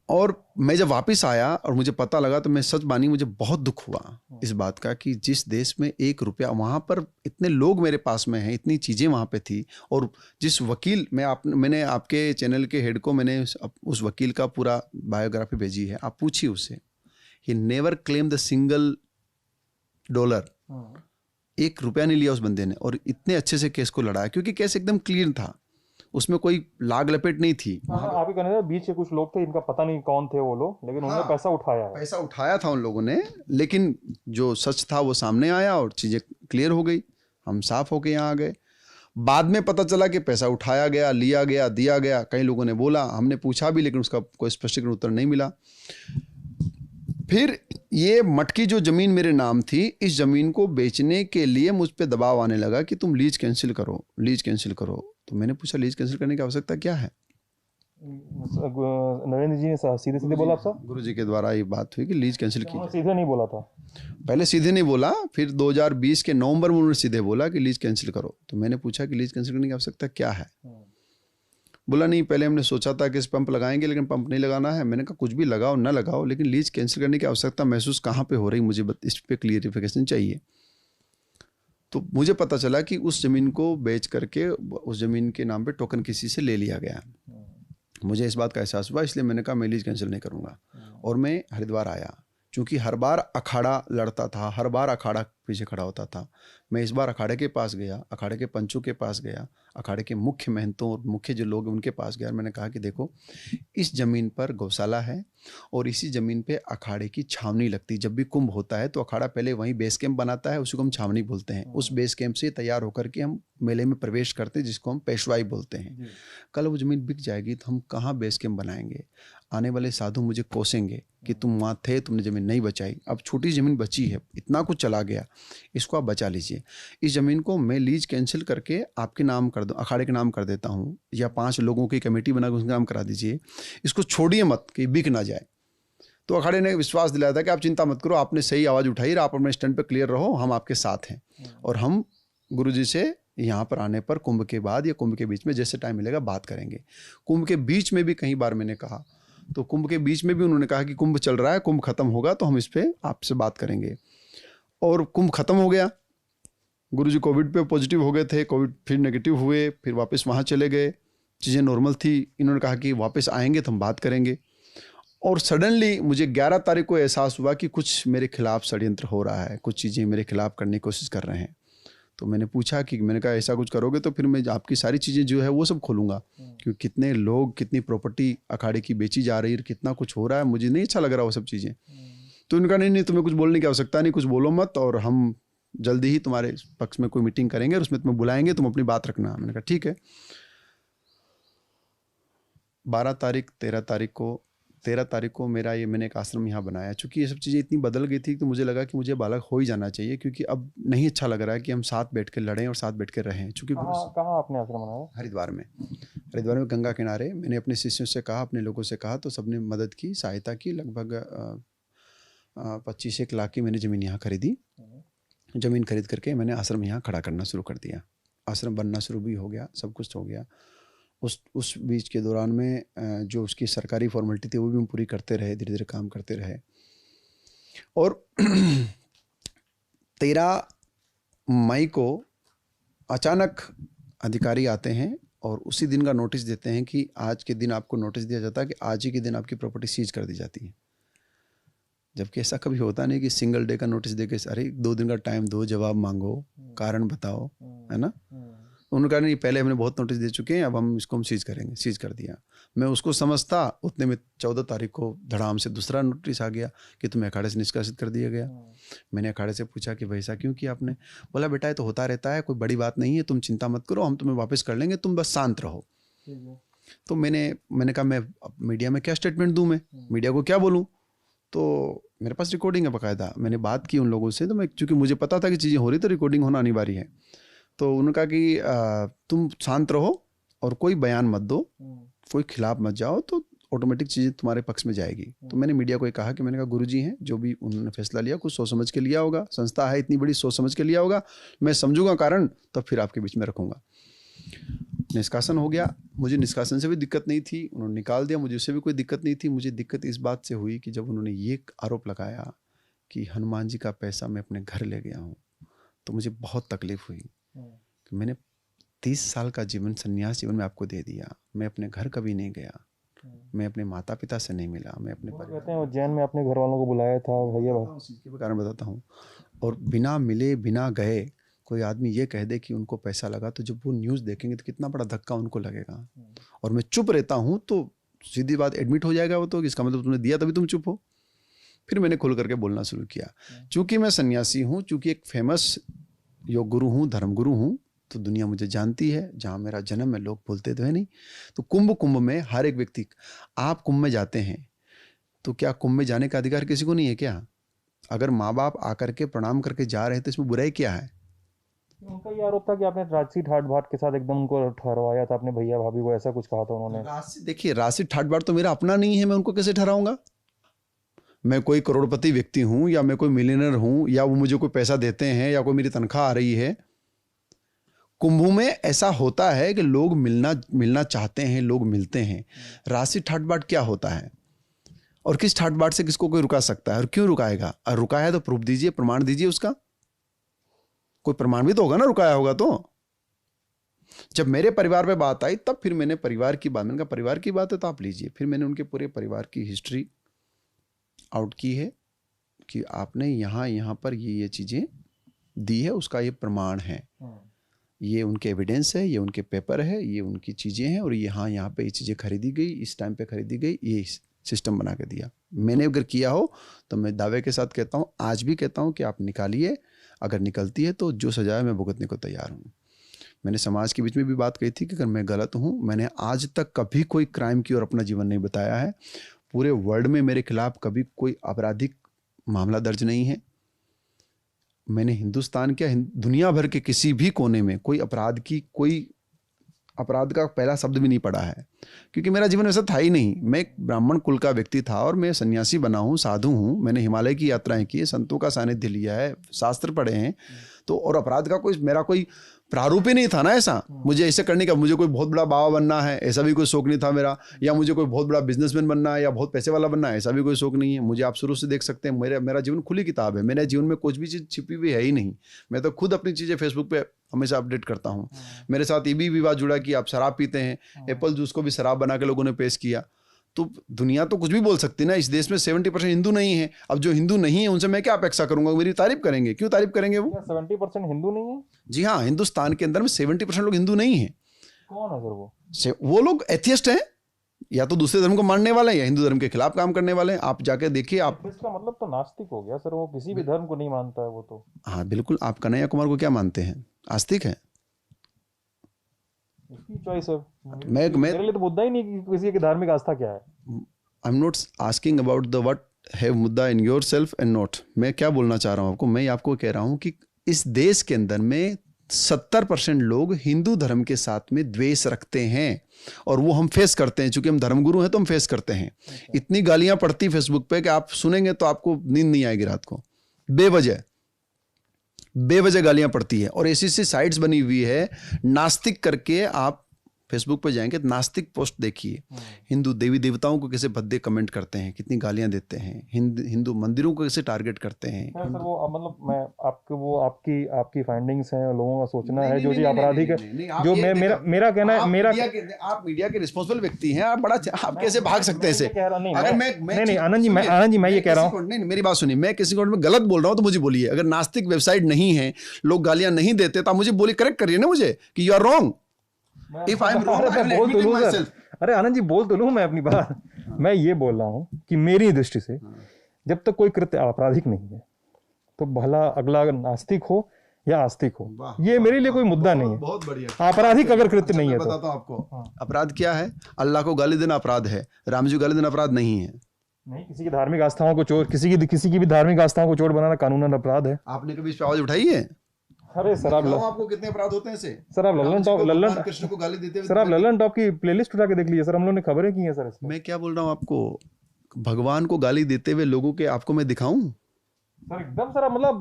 और मैं जब वापस आया और मुझे पता लगा तो मैं सच मानी, मुझे बहुत दुख हुआ इस बात का कि जिस देश में 1 रुपया, वहाँ पर इतने लोग मेरे पास में हैं, इतनी चीज़ें वहाँ पे थी, और जिस वकील मैंने आपके चैनल के हेड को मैंने उस वकील का पूरा बायोग्राफी भेजी है, आप पूछिए उससे, he never claim the single $, 1 रुपया नहीं लिया उस बंदे ने, और इतने अच्छे से केस को लड़ा, क्योंकि केस एकदम क्लियर था, उसमें कोई लाग लपेट नहीं थी। आप ही कहने थे बीच के कुछ लोग थे, इनका पता नहीं कौन थे वो लोग, लेकिन उन्होंने पैसा उठाया है। पैसा उठाया था उन लोगों ने, लेकिन जो सच था वो सामने आया और चीज़ें क्लियर हो गई, हम साफ होके यहाँ आ गए। बाद में पता चला कि पैसा उठाया गया, लिया गया, दिया गया, कई लोगों ने बोला, हमने पूछा भी लेकिन उसका कोई स्पष्टीकरण उत्तर नहीं मिला। फिर ये मटकी जो ज़मीन मेरे नाम थी, इस ज़मीन को बेचने के लिए मुझ पे दबाव आने लगा कि तुम लीज कैंसिल करो, लीज कैंसिल करो। तो मैंने पूछा लीज कैंसिल करने की आवश्यकता क्या है? नरेंद्र जी ने सीधे सीधे बोला आपसे? गुरु जी के द्वारा ये बात हुई कि लीज कैंसिल की। सीधे नहीं बोला था? पहले सीधे नहीं बोला, फिर 2020 के नवंबर में उन्होंने सीधे बोला कि लीज कैंसिल करो। तो मैंने पूछा कि लीज कैंसिल करने की आवश्यकता क्या है? बोला नहीं, पहले हमने सोचा था कि इस पंप लगाएंगे लेकिन पंप नहीं लगाना है। मैंने कहा कुछ भी लगाओ ना लगाओ, लेकिन लीज कैंसिल करने की आवश्यकता महसूस कहाँ पे हो रही, मुझे इस पे क्लियरिफिकेशन चाहिए। तो मुझे पता चला कि उस ज़मीन को बेच करके उस ज़मीन के नाम पे टोकन किसी से ले लिया गया। मुझे इस बात का एहसास हुआ, इसलिए मैंने कहा मैं लीज कैंसिल नहीं करूँगा, और मैं हरिद्वार आया। क्योंकि हर बार अखाड़ा लड़ता था, हर बार अखाड़ा पीछे खड़ा होता था। मैं इस बार अखाड़े के पास गया, अखाड़े के पंचों के पास गया, अखाड़े के मुख्य महंतों और मुख्य जो लोग हैं उनके पास गया। मैंने कहा कि देखो, इस ज़मीन पर गौशाला है और इसी ज़मीन पे अखाड़े की छावनी लगती। जब भी कुंभ होता है तो अखाड़ा पहले वहीं बेस कैंप बनाता है, उसी को हम छावनी बोलते हैं। उस बेस कैंप से तैयार होकर के हम मेले में प्रवेश करते हैं, जिसको हम पेशवाई बोलते हैं। कल वो ज़मीन बिक जाएगी तो हम कहाँ बेस कैंप बनाएंगे? आने वाले साधु मुझे कोसेंगे कि तुम वहाँ थे, तुमने ज़मीन नहीं बचाई। अब छोटी ज़मीन बची है, इतना कुछ चला गया, इसको आप बचा लीजिए। इस ज़मीन को मैं लीज कैंसिल करके आपके नाम कर दूँ, अखाड़े के नाम कर देता हूँ, या 5 लोगों की कमेटी बना के उसका नाम करा दीजिए। इसको छोड़िए मत कि बिक ना जाए। तो अखाड़े ने विश्वास दिलाया था कि आप चिंता मत करो, आपने सही आवाज़ उठाई, आप अपने स्टैंड पे क्लियर रहो, हम आपके साथ हैं। और हम गुरुजी से यहाँ पर आने पर कुंभ के बाद या कुंभ के बीच में जैसे टाइम मिलेगा बात करेंगे। कुंभ के बीच में भी कई बार मैंने कहा, तो कुंभ के बीच में भी उन्होंने कहा कि कुंभ चल रहा है, कुंभ खत्म होगा तो हम इस पर आपसे बात करेंगे। और कुंभ खत्म हो गया। गुरुजी कोविड पे पॉजिटिव हो गए थे, कोविड फिर नेगेटिव हुए, फिर वापस वहाँ चले गए, चीज़ें नॉर्मल थी। इन्होंने कहा कि वापस आएंगे तो हम बात करेंगे। और सडनली मुझे 11 तारीख को एहसास हुआ कि कुछ मेरे खिलाफ षड्यंत्र हो रहा है, कुछ चीज़ें मेरे खिलाफ करने की कोशिश कर रहे हैं। तो मैंने पूछा कि मैंने कहा ऐसा कुछ करोगे तो फिर मैं आपकी सारी चीज़ें जो है वो सब खोलूँगा, क्योंकि कितने लोग, कितनी प्रॉपर्टी अखाड़े की बेची जा रही है, कितना कुछ हो रहा है, मुझे नहीं अच्छा लग रहा वो सब चीज़ें। तो उन्होंने कहा नहीं, तुम्हें कुछ बोलने की आवश्यकता नहीं, कुछ बोलो मत, और हम जल्दी ही तुम्हारे पक्ष में कोई मीटिंग करेंगे और उसमें तुम्हें बुलाएंगे, तुम अपनी बात रखना। मैंने कहा ठीक है। 12 तारीख 13 तारीख को मेरा ये मैंने एक आश्रम यहाँ बनाया। चूँकि ये सब चीज़ें इतनी बदल गई थी तो मुझे लगा कि मुझे बालक हो ही जाना चाहिए, क्योंकि अब नहीं अच्छा लग रहा है कि हम साथ बैठ कर लड़ें और साथ बैठ कर रहें। चूँकि कहाँ आपने आश्रम बनाया? हरिद्वार में गंगा किनारे। मैंने अपने शिष्यों से कहा, अपने लोगों से कहा, तो सबने मदद की, सहायता की। लगभग 25 लाख की मैंने ज़मीन यहाँ खरीदी। ज़मीन खरीद करके मैंने आश्रम यहाँ खड़ा करना शुरू कर दिया। आश्रम बनना शुरू भी हो गया, सब कुछ हो गया। उस बीच के दौरान में जो उसकी सरकारी फॉर्मेलिटी थी वो भी हम पूरी करते रहे, धीरे धीरे काम करते रहे। और 13 मई को अचानक अधिकारी आते हैं और उसी दिन का नोटिस देते हैं कि आज के दिन आपको नोटिस दिया जाता है कि आज ही के दिन आपकी प्रॉपर्टी सीज कर दी जाती है। जबकि ऐसा कभी होता नहीं कि सिंगल डे का नोटिस देके अरे 2 दिन का टाइम दो, जवाब मांगो, कारण बताओ, है ना। उन्होंने कहा नहीं, पहले हमने बहुत नोटिस दे चुके हैं, अब हम इसको हम सीज करेंगे। सीज कर दिया। मैं उसको समझता, उतने में 14 तारीख को धड़ाम से दूसरा नोटिस आ गया कि तुम्हें अखाड़े से निष्कासित कर दिया गया। मैंने अखाड़े से पूछा कि वैसा क्यों किया आपने? बोला बेटा ये तो होता रहता है, कोई बड़ी बात नहीं है, तुम चिंता मत करो, हम तुम्हें वापस कर लेंगे, तुम बस शांत रहो। तो मैंने कहा मैं मीडिया में क्या स्टेटमेंट दूँ, मैं मीडिया को क्या बोलूँ? तो मेरे पास रिकॉर्डिंग है बाकायदा। मैंने बात की उन लोगों से, तो मैं चूँकि मुझे पता था कि चीज़ें हो रही तो रिकॉर्डिंग होना अनिवार्य है। तो उन्होंने कहा कि तुम शांत रहो और कोई बयान मत दो, कोई खिलाफ मत जाओ, तो ऑटोमेटिक चीज़ें तुम्हारे पक्ष में जाएगी। तो मैंने मीडिया को कहा कि मैंने कहा गुरुजी हैं, जो भी उन्होंने फैसला लिया कुछ सोच समझ के लिया होगा, संस्था है इतनी बड़ी, सोच समझ के लिया होगा, मैं समझूंगा कारण, तो फिर आपके बीच में रखूँगा। निष्कासन हो गया। मुझे निष्कासन से भी दिक्कत नहीं थी, उन्होंने निकाल दिया, मुझे उससे भी कोई दिक्कत नहीं थी। मुझे दिक्कत इस बात से हुई कि जब उन्होंने ये आरोप लगाया कि हनुमान जी का पैसा मैं अपने घर ले गया हूँ, तो मुझे बहुत तकलीफ हुई कि मैंने 30 साल का जीवन, संन्यास जीवन में आपको दे दिया। मैं अपने घर कभी नहीं गया, मैं अपने माता पिता से नहीं मिला, मैं अपने कहते हैं उज्जैन में अपने घर वालों को बुलाया था भैया। उस चीज़ के कारण बताता हूँ। और बिना मिले बिना गए कोई आदमी ये कह दे कि उनको पैसा लगा, तो जब वो न्यूज़ देखेंगे तो कितना बड़ा धक्का उनको लगेगा। और मैं चुप रहता हूँ तो सीधी बात एडमिट हो जाएगा वो, तो इसका मतलब तुमने दिया तभी तुम चुप हो। फिर मैंने खुल करके बोलना शुरू किया। चूँकि मैं सन्यासी हूँ, चूँकि एक फेमस योग गुरु हूँ, धर्म गुरु हूँ, तो दुनिया मुझे जानती है। जहाँ मेरा जन्म है लोग बोलते तो है नहीं। तो कुंभ में हर एक व्यक्ति, आप कुंभ में जाते हैं तो क्या कुंभ में जाने का अधिकार किसी को नहीं है क्या? अगर माँ बाप आकर के प्रणाम करके जा रहे हैं तो इसमें बुराई क्या है? उनका ये आरोप था कि आपने राजसी ठाट बाट के साथ एकदम उनको ठहरवाया था, अपने भैया भाभी को, ऐसा कुछ कहा था उन्होंने। देखिए, राशि ठाट बाट तो मेरा अपना नहीं है, मैं उनको कैसे ठहराऊंगा? मैं कोई करोड़पति व्यक्ति हूं, या मैं कोई मिलियनर हूं, या वो मुझे कोई पैसा देते हैं, या कोई मेरी तनख्वाह आ रही है। कुंभ में ऐसा होता है कि लोग मिलना चाहते हैं, लोग मिलते हैं। राशि ठाट बाट क्या होता है? और किस ठाट बाट से किसको कोई रुका सकता है, और क्यों रुकाएगा? और रुकाया तो प्रूफ दीजिए, प्रमाण दीजिए उसका। कोई प्रमाण भी तो होगा ना, रुकाया होगा तो। जब मेरे परिवार पे बात आई तब फिर मैंने परिवार की बात, मैंने कहा परिवार की बात है तो आप लीजिए। फिर मैंने उनके पूरे परिवार की हिस्ट्री आउट की है कि आपने यहाँ पर ये चीज़ें दी है, उसका ये प्रमाण है, ये उनके एविडेंस है, ये उनके पेपर है, ये उनकी चीज़ें हैं, और यहाँ पे ये चीज़ें खरीदी गई, इस टाइम पे खरीदी गई, ये सिस्टम बना के दिया। मैंने अगर किया हो तो मैं दावे के साथ कहता हूँ, आज भी कहता हूँ कि आप निकालिए। अगर निकलती है तो जो सजा है मैं भुगतने को तैयार हूँ। मैंने समाज के बीच में भी बात कही थी कि अगर मैं गलत हूँ, मैंने आज तक कभी कोई क्राइम की और अपना जीवन नहीं बताया है। पूरे वर्ल्ड में मेरे खिलाफ कभी कोई आपराधिक मामला दर्ज नहीं है। मैंने हिंदुस्तान क्या, दुनिया भर के किसी भी कोने में कोई अपराध का पहला शब्द भी नहीं पढ़ा है, क्योंकि मेरा जीवन वैसा था ही नहीं। मैं एक ब्राह्मण कुल का व्यक्ति था और मैं सन्यासी बना हूँ, साधु हूँ। मैंने हिमालय की यात्राएं की है, संतों का सानिध्य लिया है, शास्त्र पढ़े हैं। तो और अपराध का मेरा कोई प्रारूप ही नहीं था ना ऐसा, मुझे ऐसे करने का। मुझे कोई बहुत बड़ा बाबा बनना है ऐसा भी कोई शौक नहीं था मेरा, या मुझे कोई बहुत बड़ा बिजनेसमैन बनना है या बहुत पैसे वाला बनना है ऐसा भी कोई शौक नहीं है। मुझे आप शुरू से देख सकते हैं, मेरा जीवन खुली किताब है। मेरे जीवन में कुछ भी चीज़ छिपी हुई है ही नहीं। मैं तो खुद अपनी चीज़ें फेसबुक पे हमेशा अपडेट करता हूँ। मेरे साथ ये भी विवाद जुड़ा कि आप शराब पीते हैं, एप्पल जूस को भी शराब बना के लोगों ने पेश किया। तो दुनिया तो कुछ भी बोल सकती ना। इस देश में 70% हिंदू नहीं है। अब जो हिंदू नहीं है उनसे मैं क्या अपेक्षा करूंगा? मेरी तारीफ करेंगे? क्यों तारीफ करेंगे? वो 70% हिंदू नहीं है? जी हाँ, हिंदुस्तान के अंदर में 70% लोग हिंदू नहीं है। कौन है सर वो लोग एथियस्ट हैं, या तो दूसरे धर्म को मानने वाले हैं या हिंदू धर्म के खिलाफ काम करने वाले हैं। आप जाके देखिए। आप इसका मतलब तो नास्तिक हो गया सर, वो किसी भी धर्म को नहीं मानता है वो तो। हाँ बिल्कुल। आप कन्हैया कुमार को क्या मानते हैं? आस्तिक है? उसकी चॉइस है। मेरे लिए तो मुद्दा ही नहीं कि किसी की धार्मिक आस्था क्या है। I am not asking about the what have मुद्दा in your self and not. मैं क्या बोलना चाह रहा हूँ आपको, मैं आपको कह रहा हूँ कि इस देश के अंदर में 70% लोग हिंदू धर्म के साथ में द्वेष रखते हैं, और वो हम फेस करते हैं। चूंकि हम धर्मगुरु हैं तो हम फेस करते हैं। इतनी गालियां पड़ती फेसबुक पे कि आप सुनेंगे तो आपको नींद नहीं आएगी रात को। बेवजह गालियां पड़ती है। और ऐसी साइट्स बनी हुई है नास्तिक करके। आप फेसबुक पे जाएंगे तो नास्तिक पोस्ट देखिए, हिंदू देवी देवताओं को कैसे भद्दे कमेंट करते हैं, कितनी गालियां देते हैं, हिंदू मंदिरों को कैसे टारगेट करते हैं। सर वो मतलब मैं आपकी फाइंडिंग्स हैं और लोगों का सोचना है जो जी आपराधिक है। जो मेरा कहना है, आप मीडिया के रिस्पॉन्सिबल व्यक्ति हैं, आप कैसे भाग सकते हैं इसे? अगर नहीं आनंद जी मैं ये कह रहा हूँ, नहीं मेरी बात सुनिए, मैं किसी को गलत बोल रहा हूँ तो मुझे बोलिए। अगर नास्तिक वेबसाइट नहीं है, लोग गालियां नहीं देते, तो आप मुझे बोलिए, करेक्ट करिए ना मुझे कि you are wrong. If I am wrong, I will admit it myself. अरे आनंद जी बोल तो लूं मैं अपनी बात। मैं ये बोल रहा हूँ कि मेरी दृष्टि से जब तक कोई कृत्य आपराधिक नहीं है तो भला अगला नास्तिक हो या आस्तिक हो, ये मेरे लिए कोई मुद्दा नहीं है। बहुत बढ़िया। आपराधिक अगर कृत्य नहीं है तो बताता हूं आपको। अपराध क्या है? अल्लाह को गाली देना अपराध है, राम जी को गाली देना अपराध नहीं है। नहीं, किसी की धार्मिक आस्थाओं को चोट, किसी की भी धार्मिक आस्थाओं को चोट बनाना कानूनन अपराध है। आपने कभी इस पे आवाज उठाई है? अरे सर आपको कितने अपराध होते हैं से? सर आप कृष्ण को गाली देते हुए सर आप लल्लन टॉप की प्लेलिस्ट उठा के देख लीजिए सर, हम लोगों ने खबरें की हैं सर इसमें। मैं क्या बोल रहा हूँ आपको, भगवान को गाली देते हुए लोगों के आपको मैं दिखाऊं? सर एकदम सर मतलब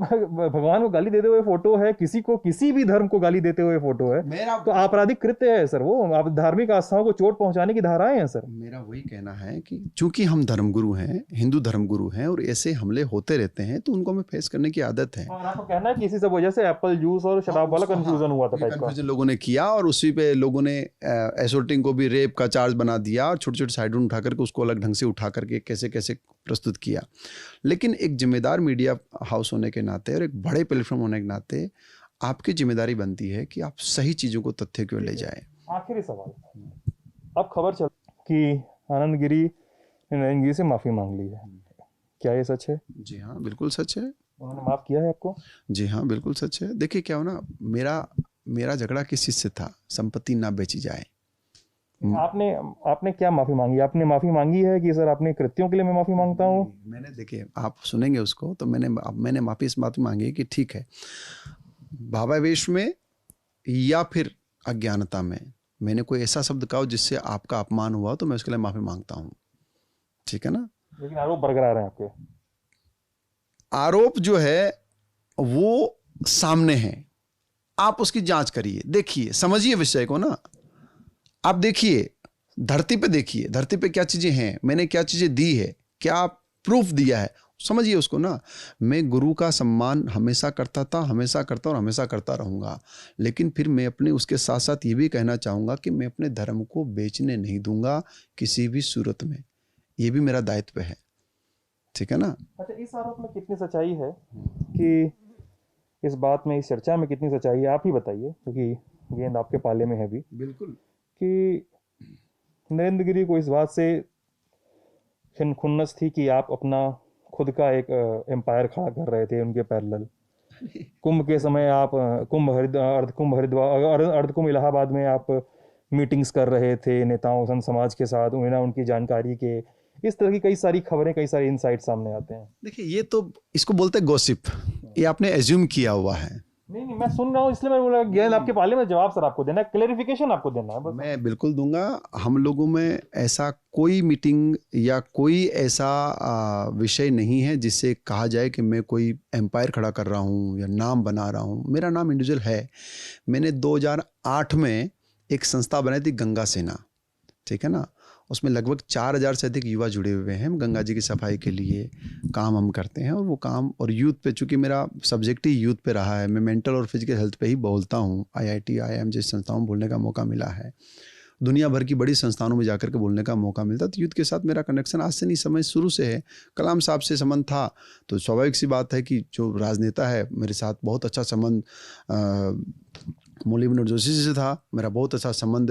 भगवान को गाली देते हुए फोटो है, किसी को किसी भी धर्म को गाली देते हुए फोटो है, मेरा तो आपराधिक कृत्य है सर वो, आप धार्मिक आस्थाओं को चोट पहुंचाने की धाराएं हैं सर। मेरा वही कहना है कि चूंकि हम धर्मगुरु हैं, हिंदू धर्मगुरु हैं, और ऐसे हमले होते रहते हैं तो उनको हमें फेस करने की आदत है। और आपको कहना है कि इसी सब वजह से एप्पल जूस और शराब वाला कंफ्यूजन हुआ था टाइप का। कंफ्यूजन लोगों ने किया और उसी पे लोगों ने एसोल्टिंग को भी रेप का चार्ज बना दिया और छोटे छोटे साइड उठा करके उसको अलग ढंग से उठा करके कैसे कैसे प्रस्तुत किया। लेकिन एक जिम्मेदार मीडिया हाउस होने के नाते और एक बड़े प्लेटफॉर्म होने के नाते आपकी जिम्मेदारी बनती है कि आप सही चीज़ों को तथ्य क्यों ले जाए। आखिरी सवाल, अब खबर चल कि आनंद गिरी ने नरेंद्र गिरी से माफी मांग ली है, क्या ये सच है? जी हाँ, बिल्कुल सच है। उन्होंने माफ किया है आपको? जी हाँ, बिल्कुल सच है। देखिए क्या हो ना, मेरा झगड़ा किस चीज़ से था, संपत्ति ना बेची जाए। आपने क्या माफी मांगी? आपने माफी मांगी है कि सर आपने कृत्यों के लिए मैं माफी मांगता हूँ? मैंने, देखिए आप सुनेंगे उसको, तो मैंने माफी इस बात में मांगी कि ठीक है, भावावेश में या फिर अज्ञानता में मैंने कोई ऐसा शब्द कहा जिससे आपका अपमान हुआ तो मैं उसके लिए माफी मांगता हूँ, ठीक है ना। लेकिन आरोप बरकरार है आपके। आरोप जो है वो सामने है, आप उसकी जांच करिए, देखिए, समझिए विषय को ना। आप देखिए, धरती पे देखिए, धरती पे क्या चीजें हैं, मैंने क्या चीजें दी है, क्या प्रूफ दिया है, समझिए उसको ना। मैं गुरु का सम्मान हमेशा करता था, हमेशा करता और हमेशा करता रहूंगा। लेकिन फिर मैं अपने उसके साथ साथ ये भी कहना चाहूंगा कि मैं अपने धर्म को बेचने नहीं दूंगा किसी भी सूरत में, ये भी मेरा दायित्व है, ठीक है ना। अच्छा, इस आरोप में कितनी सच्चाई है, कि इस बात में, इस चर्चा में कितनी सच्चाई है, आप ही बताइए, क्योंकि गेंद आपके पाले में है भी, बिल्कुल कि नरेंद्र गिरी को इस बात से खुन्नस थी कि आप अपना खुद का एक एम्पायर खड़ा कर रहे थे उनके पैरेलल। कुंभ के समय आप अर्धकुंभ इलाहाबाद में आप मीटिंग्स कर रहे थे नेताओं संत समाज के साथ, उन्हें उनकी जानकारी के, इस तरह की कई सारी खबरें, कई सारे इनसाइट सामने आते हैं। देखिए, ये तो इसको बोलते हैं गॉसिप, ये आपने एज्यूम किया हुआ है। नहीं, मैं सुन रहा हूँ, इसलिए मैं बोला गेंद आपके पाले में, जवाब सर आपको देना है, क्लेरिफिकेशन आपको देना है बस। मैं बिल्कुल दूंगा। हम लोगों में ऐसा कोई मीटिंग या कोई ऐसा विषय नहीं है जिससे कहा जाए कि मैं कोई एम्पायर खड़ा कर रहा हूँ या नाम बना रहा हूँ। मेरा नाम इंडिविजुअल है। मैंने 2008 में एक संस्था बनाई थी, गंगा सेना, ठीक है ना। उसमें लगभग 4000 से अधिक युवा जुड़े हुए हैं। हम गंगा जी की सफाई के लिए काम हम करते हैं, और वो काम, और यूथ पे, चूंकि मेरा सब्जेक्ट ही यूथ पे रहा है, मैं मेंटल और फिजिकल हेल्थ पे ही बोलता हूँ। IIT IIM जैसी संस्थाओं में बोलने का मौका मिला है, दुनिया भर की बड़ी संस्थानों में जाकर के बोलने का मौका मिलता। तो यूथ के साथ मेरा कनेक्शन आज से नहीं, समय शुरू से है। कलाम साहब से संबंध था, तो स्वाभाविक सी बात है कि जो राजनेता है मेरे साथ बहुत अच्छा संबंध मुरली मनोहर जोशी जी से था, मेरा बहुत अच्छा संबंध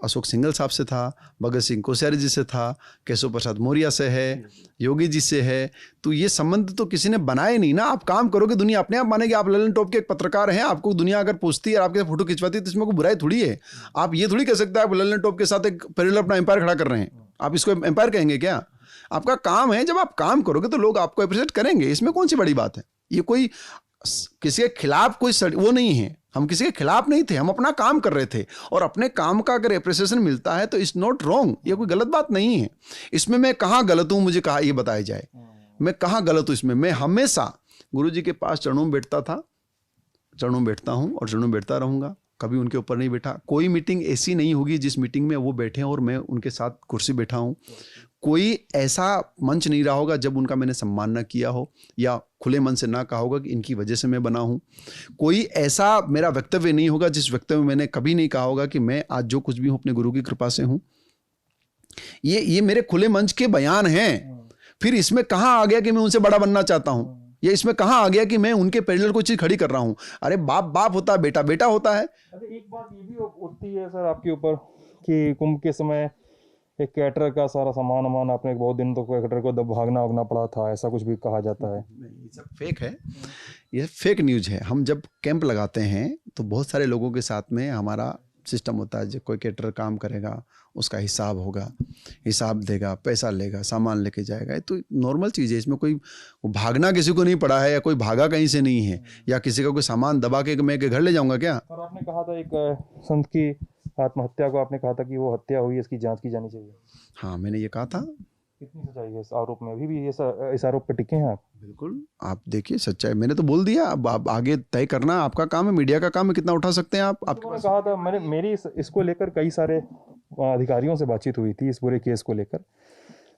अशोक सिंघल साहब से था, भगत सिंह कोश्यारी जी से था, केशव प्रसाद मौर्य से है, योगी जी से है। तो ये संबंध तो किसी ने बनाए नहीं ना। आप काम करोगे, दुनिया अपने आप मानेगी। आप ललन टॉप के एक पत्रकार हैं, आपको दुनिया अगर पूछती है और आपके फोटो खिंचवाती है तो इसमें कोई बुराई थोड़ी है। आप ये थोड़ी कह सकते हैं आप ललन टॉप के साथ एक पैरेलल अपना एम्पायर खड़ा कर रहे हैं, आप इसको एम्पायर कहेंगे क्या? आपका काम है, जब आप काम करोगे तो लोग आपको अप्रिशिएट करेंगे, इसमें कौन सी बड़ी बात है। ये कोई किसी के खिलाफ कोई वो नहीं है, हम किसी के खिलाफ नहीं थे, हम अपना काम कर रहे थे, और अपने काम का अगर एप्रिसिएशन मिलता है तो इट्स नॉट रॉन्ग, ये कोई गलत बात नहीं है। इसमें मैं कहाँ गलत हूँ, मुझे कहा ये बताया जाए, मैं कहाँ गलत हूँ इसमें। मैं हमेशा गुरु जी के पास चरणों में बैठता था, चरणों में बैठता हूँ और चरणों में बैठता रहूंगा, कभी उनके ऊपर नहीं बैठा। कोई मीटिंग ऐसी नहीं होगी जिस मीटिंग में वो बैठे और मैं उनके साथ कुर्सी बैठा हूँ। कोई ऐसा मंच नहीं रहा होगा जब उनका मैंने सम्मान न किया हो या खुले मन से ना कहा होगा कि इनकी वजह से मैं बना हूँ। कोई ऐसा मेरा वक्तव्य नहीं होगा जिस वक्तव्य में मैंने कभी नहीं कहा होगा कि मैं आज जो कुछ भी हूँ अपने गुरु की कृपा से हूँ। ये मेरे खुले मंच के बयान हैं। फिर इसमें कहाँ आ गया कि मैं उनसे बड़ा बनना चाहता हूँ, या इसमें कहाँ आ गया कि मैं उनके पैरेलल कोई चीज खड़ी कर रहा हूँ। अरे बाप बाप होता है, बेटा बेटा होता है। एक बात ये भी उठती है सर आपके ऊपर कि कुंभ के समय एक कैटर का सारा सामान वामान आपने बहुत दिन तो कैटर को भागना भागना पड़ा था, ऐसा कुछ भी कहा जाता है। ये सब फेक है, ये फेक न्यूज है। हम जब कैंप लगाते हैं तो बहुत सारे लोगों के साथ में हमारा सिस्टम होता है। जब कोई कैटर काम करेगा उसका हिसाब होगा, हिसाब देगा, पैसा लेगा, सामान लेके जाएगा। ये तो नॉर्मल चीज़ है, इसमें कोई भागना किसी को नहीं पड़ा है, या कोई भागा कहीं से नहीं है, या किसी का कोई सामान दबा के मैं के घर ले जाऊंगा क्या। और आपने कहा था एक संत की आत्महत्या को आपने कहा था कि वो हत्या हुई, इसकी जांच की जानी चाहिए। हाँ, मैंने ये कहा था। कितनी सच्चाई है इस आरोप में? अभी भी ये इस आरोप पे टिके हैं आप? बिल्कुल, आप देखिए सच्चाई, मैंने तो बोल दिया, अब आप आगे तय करना आपका काम है, मीडिया का काम है, कितना उठा सकते हैं आप। आपके उन्होंने पास कहा था, मैंने मेरी इसको लेकर कई सारे अधिकारियों से बातचीत हुई थी इस पूरे केस को लेकर।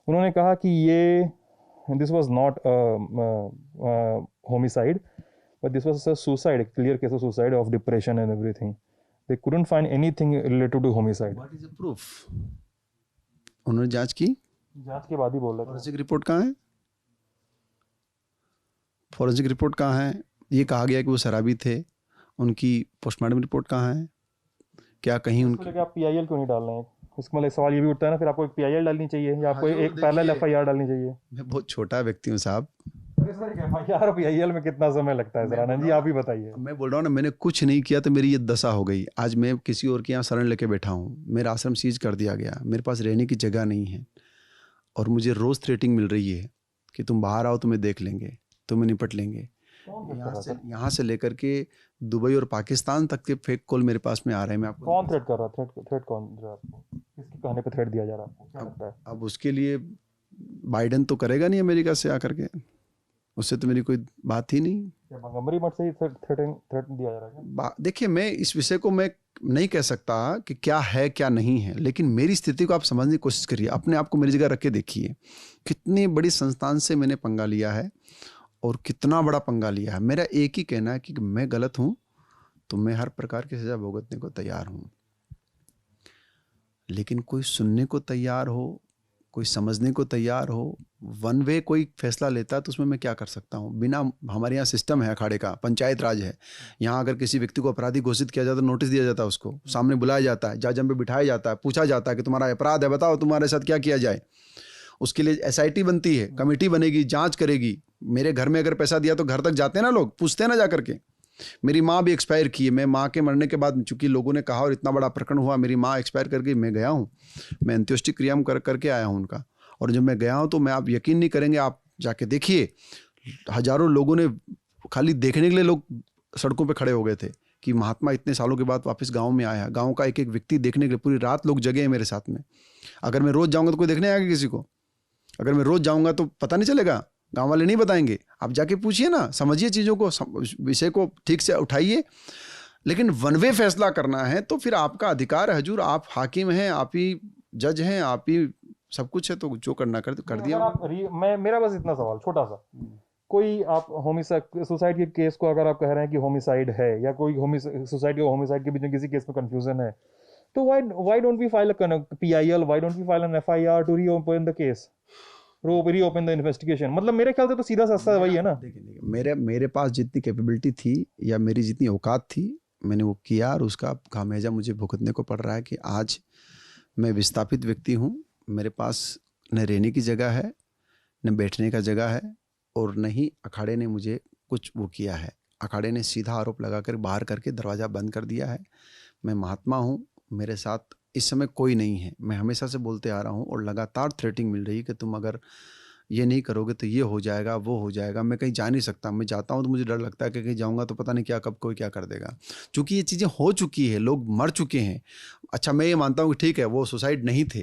उन्होंने कहा कि ये this was not homicide, but this was a suicide, a clear case of suicide, of depression and everything. They couldn't find anything related to homicide. What is the proof? उन्होंने जांच की, जांच के बाद ही बोल रहे थे। फॉरेंसिक रिपोर्ट कहाँ है? फॉरेंसिक रिपोर्ट कहाँ है? ये कहा गया कि वो शराबी थे, उनकी पोस्टमार्टम रिपोर्ट कहाँ है? क्या कहीं इसको उनकी लेकर आप पीआईएल क्यों नहीं डाल रहे हैं? इसका मतलब सवाल ये भी उठता है ना, फिर आपको एक पीआईएल डालनी चाहिए या आपको एक पैरेलल एफआईआर डालनी चाहिए। मैं बहुत छोटा व्यक्ति हूँ साहब, एफआईआर और पीआईएल में कितना समय लगता है सर? आनंद जी आप ही बताइए। मैं बोल रहा हूँ ना, मैंने कुछ नहीं किया तो मेरी ये दशा हो गई। आज मैं किसी और के यहाँ शरण लेके बैठा हूँ, मेरा आश्रम सीज कर दिया गया, मेरे पास रहने की जगह नहीं है, और मुझे रोज़ थ्रेटिंग मिल रही है कि तुम बाहर आओ, तुम्हें देख लेंगे, तुम्हें निपट लेंगे। यहाँ से लेकर के दुबई और पाकिस्तान तक के फेक कॉल मेरे पास में आ रहे हैं। मैं आपको कौन थ्रेट कर रहा है? थ्रेट कौन दे रहा है आपको? किसके कहने पे थ्रेट दिया जा रहा है आपको? क्या लगता है? अब उसके लिए बाइडेन तो करेगा नहीं अमेरिका से आकर के, उससे तो मेरी कोई बात ही नहीं। क्या मंगमरी मठ से ही थ्रेट दिया जा रहा है क्या? देखिए, मैं इस विषय को मैं नहीं कह सकता कि क्या है क्या नहीं है, लेकिन मेरी स्थिति को आप समझने की कोशिश करिए, अपने आप को मेरी जगह रख के देखिए। कितनी बड़ी संस्थान से मैंने पंगा लिया है और कितना बड़ा पंगा लिया है। मेरा एक ही कहना है कि मैं गलत हूँ तो मैं हर प्रकार की सजा भुगतने को तैयार हूँ, लेकिन कोई सुनने को तैयार हो, कोई समझने को तैयार हो, वन वे कोई फैसला लेता है तो उसमें मैं क्या कर सकता हूँ? बिना, हमारे यहाँ सिस्टम है अखाड़े का, पंचायत राज है। यहाँ अगर किसी व्यक्ति को अपराधी घोषित किया जाता है, नोटिस दिया जाता है, उसको सामने बुलाया जाता है, जज पे बिठाया जाता है, पूछा जाता है कि तुम्हारा अपराध है, बताओ तुम्हारे साथ क्या किया जाए। उसके लिए एसआईटी बनती है, कमेटी बनेगी, जांच करेगी। मेरे घर में अगर पैसा दिया तो घर तक जाते हैं ना लोग, पूछते हैं ना जा करके। मेरी माँ भी एक्सपायर की है, मैं माँ के मरने के बाद, चूंकि लोगों ने कहा और इतना बड़ा प्रकरण हुआ, मेरी माँ एक्सपायर कर गई, मैं गया हूँ, मैं अंत्येष्टि क्रिया करके आया हूँ उनका। और जब मैं गया हूँ तो मैं, आप यकीन नहीं करेंगे, आप जाके देखिए, हजारों लोगों ने, खाली देखने के लिए लोग सड़कों पे खड़े हो गए थे कि महात्मा इतने सालों के बाद वापस गाँव में आया। गाँव का एक एक व्यक्ति देखने के लिए पूरी रात लोग जगे हैं मेरे साथ में। अगर मैं रोज़ जाऊँगा तो कोई देखने आएगा किसी को? अगर मैं रोज़ जाऊँगा तो पता नहीं चलेगा, गाँव वाले नहीं बताएंगे। आप जाके पूछिए ना, समझिए चीज़ों को, विषय को ठीक से उठाइए। लेकिन वन वे फैसला करना है तो फिर आपका अधिकार है हजूर, आप हाकिम हैं, आप ही जज हैं, आप ही सब कुछ है, तो जो करना कर दिया। मैं, मेरा बस इतना सवाल छोटा सा, कोई आप होमिसाइड, सुसाइड के केस को अगर आप कह रहे हैं कि होमिसाइड है, या कोई सुसाइड और होमिसाइड के बीच में किसी केस में कंफ्यूजन है, तो why don't we file a PIL? Why don't we file an FIR to reopen the case, reopen the investigation? मतलब मेरे ख्याल से तो सीधा साधा वही है ना। देखिए, मेरे पास जितनी कैपेबिलिटी थी या मेरी जितनी औकात थी, मैंने वो किया, और उसका खामियाजा मुझे भुगतने को पड़ रहा है कि आज मैं विस्थापित व्यक्ति हूँ। मेरे पास न रहने की जगह है, न बैठने का जगह है, और न ही अखाड़े ने मुझे कुछ वो किया है। अखाड़े ने सीधा आरोप लगाकर बाहर करके दरवाज़ा बंद कर दिया है। मैं महात्मा हूँ, मेरे साथ इस समय कोई नहीं है। मैं हमेशा से बोलते आ रहा हूँ, और लगातार थ्रेटिंग मिल रही है कि तुम अगर ये नहीं करोगे तो ये हो जाएगा, वो हो जाएगा। मैं कहीं जा नहीं सकता, मैं जाता हूँ तो मुझे डर लगता है कि कहीं जाऊँगा तो पता नहीं क्या, कब कोई क्या कर देगा। चूँकि ये चीज़ें हो चुकी है, लोग मर चुके हैं। अच्छा, मैं ये मानता हूँ कि ठीक है, वो सुसाइड नहीं थे,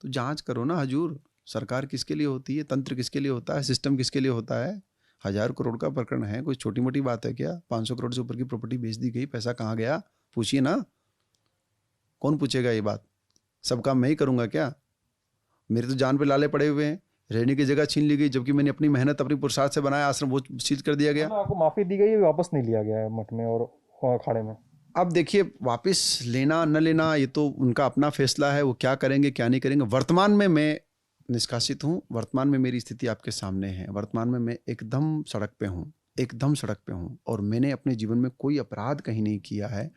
तो जांच करो ना हजूर। सरकार किसके लिए होती है? तंत्र किसके लिए होता है? सिस्टम किसके लिए होता है? 1000 करोड़ का प्रकरण है, कोई छोटी मोटी बात है क्या? 500 करोड़ से ऊपर की प्रॉपर्टी बेच दी गई, पैसा कहाँ गया? पूछिए ना, कौन पूछेगा ये बात? सब काम मैं ही करूँगा क्या? मेरे तो जान पे लाले पड़े हुए हैं, रहने की जगह छीन ली गई, जबकि मैंने अपनी मेहनत, अपनी पुरुषार्थ से बनाया आश्रम, वो सीज कर दिया गया। आपको माफी दी गई, वापस नहीं लिया गया है मठ में और अखाड़े में। अब देखिए, वापस लेना न लेना ये तो उनका अपना फैसला है, वो क्या करेंगे क्या नहीं करेंगे। वर्तमान में मैं निष्कासित हूँ, वर्तमान में मेरी स्थिति आपके सामने है। वर्तमान में मैं एकदम सड़क पे हूँ, एकदम सड़क पे हूँ, और मैंने अपने जीवन में कोई अपराध कहीं नहीं किया है,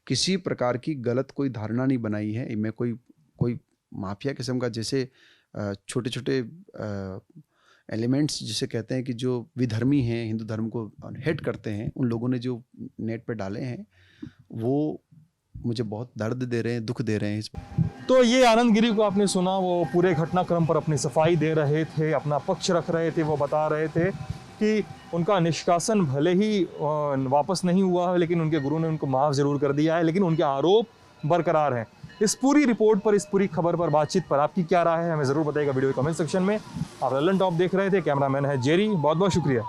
किसी प्रकार की गलत कोई धारणा नहीं बनाई है। मैं कोई माफिया किस्म का, जैसे छोटे छोटे एलिमेंट्स जिसे कहते हैं कि जो विधर्मी हैं, हिंदू धर्म को हेट करते हैं, उन लोगों ने जो नेट पे डाले हैं वो मुझे बहुत दर्द दे रहे हैं, दुख दे रहे हैं इस पर। तो ये आनंद गिरी को आपने सुना, वो पूरे घटनाक्रम पर अपनी सफाई दे रहे थे, अपना पक्ष रख रहे थे। वो बता रहे थे कि उनका निष्कासन भले ही वापस नहीं हुआ है, लेकिन उनके गुरु ने उनको माफ़ ज़रूर कर दिया है, लेकिन उनके आरोप बरकरार हैं। इस पूरी रिपोर्ट पर, इस पूरी खबर पर, बातचीत पर आपकी क्या राय है हमें ज़रूर बताइएगा वीडियो के कमेंट सेक्शन में। आप लल्लन टॉप देख रहे थे, कैमरामैन है जेरी, बहुत बहुत शुक्रिया।